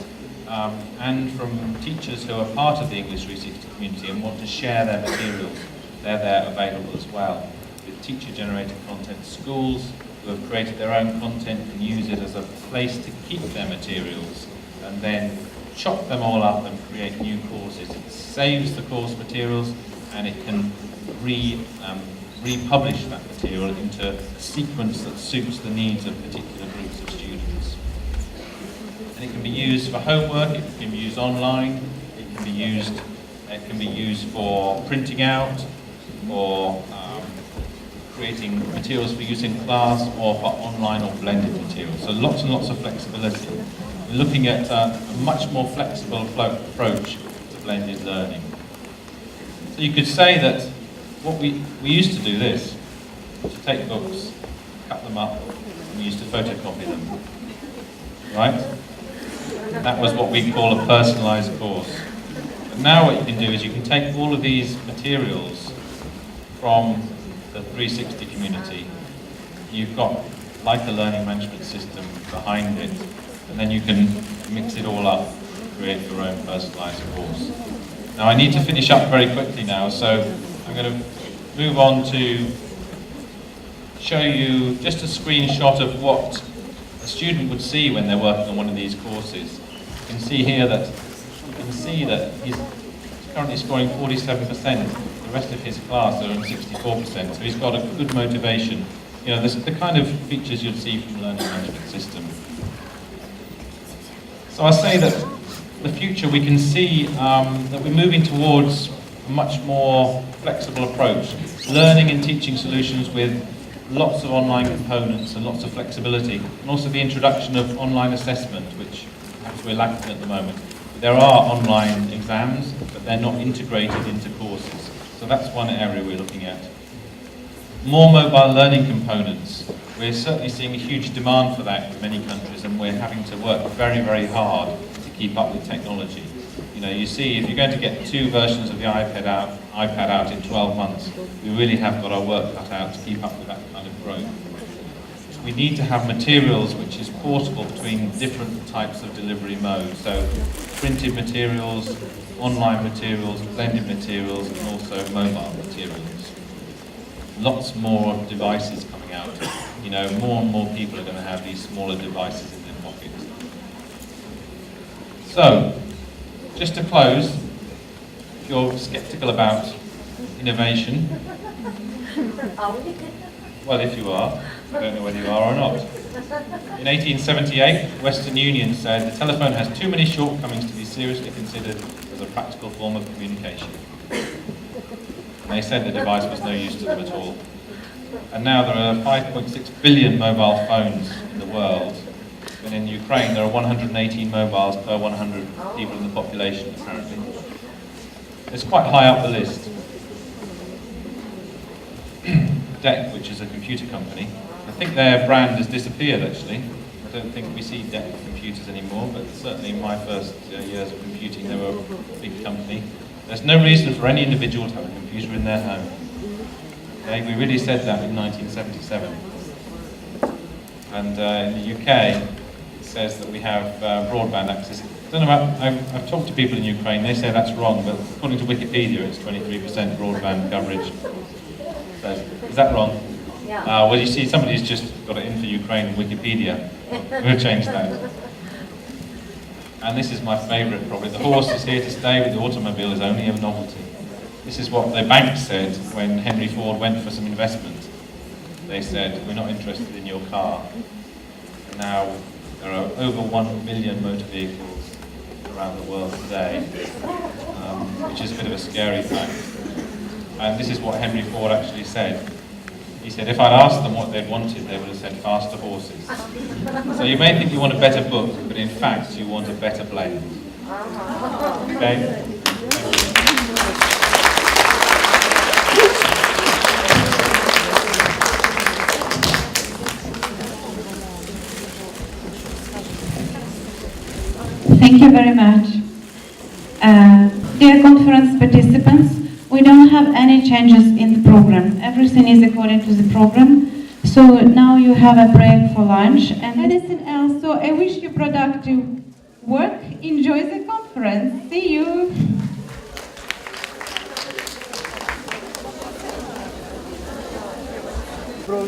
and from teachers who are part of the English 360 community and want to share their materials. They're there available as well. With teacher-generated content, schools who have created their own content can use it as a place to keep their materials and then chop them all up and create new courses. It saves the course materials and it can republish that material into a sequence that suits the needs of particular groups of students. And it can be used for homework, it can be used online, it can be used for printing out, for creating materials for use in class, or for online or blended materials. So lots and lots of flexibility. We're looking at a much more flexible approach to blended learning. So you could say that what we used to do this, to take books, cut them up, and we used to photocopy them, right? That was what we call a personalized course. But now what you can do is you can take all of these materials from the 360 community. You've got like a learning management system behind it, and then you can mix it all up, create your own personalized course. Now I need to finish up very quickly now, so I'm going to move on to show you just a screenshot of what a student would see when they're working on one of these courses. You can see here that he's currently scoring 47%. The rest of his class are on 64%, so he's got a good motivation. You know, this is the kind of features you'd see from the learning management system. So I say that the future we can see that we're moving towards a much more flexible approach, learning and teaching solutions with lots of online components and lots of flexibility, and also the introduction of online assessment, which perhaps we're lacking at the moment. There are online exams, but they're not integrated into courses. So that's one area we're looking at. More mobile learning components. We're certainly seeing a huge demand for that in many countries, and we're having to work very, very hard to keep up with technology. You know, you see, if you're going to get 2 versions of the iPad out in 12 months, we really have got our work cut out to keep up with that kind of growth. We need to have materials which is portable between different types of delivery modes. So printed materials, online materials, blended materials, and also mobile materials. Lots more devices coming out. You know, more and more people are going to have these smaller devices in their pockets. So, just to close, if you're skeptical about innovation, well, if you are, I don't know whether you are or not. In 1878, Western Union said the telephone has too many shortcomings to be seriously considered as a practical form of communication. And they said the device was no use to them at all. And now there are 5.6 billion mobile phones in the world. And in Ukraine, there are 118 mobiles per 100 people in the population, apparently. It's quite high up the list. DEC, which is a computer company, I think their brand has disappeared, actually. I don't think we see DEC computers anymore, but certainly in my first years of computing, they were a big company. There's no reason for any individual to have a computer in their home. Okay, we really said that in 1977. And in the UK, it says that we have broadband access. I don't know about, I've talked to people in Ukraine, they say that's wrong, but according to Wikipedia, it's 23% broadband coverage. So, is that wrong? Yeah. Well, you see, somebody's just got it in for Ukraine in Wikipedia. We'll change that. And this is my favourite, probably. The horse is here to stay, but the automobile is only a novelty. This is what the bank said when Henry Ford went for some investment. They said, we're not interested in your car. Now, there are over 1 million motor vehicles around the world today, which is a bit of a scary fact. And this is what Henry Ford actually said. He said, if I'd asked them what they'd wanted, they would have said faster horses. So you may think you want a better book, but in fact, you want a better blend. Okay? Thank you very much. Dear conference participants, we don't have any changes in the program. Everything is according to the program. So now you have a break for lunch and anything else. So I wish you productive work. Enjoy the conference. See you. Про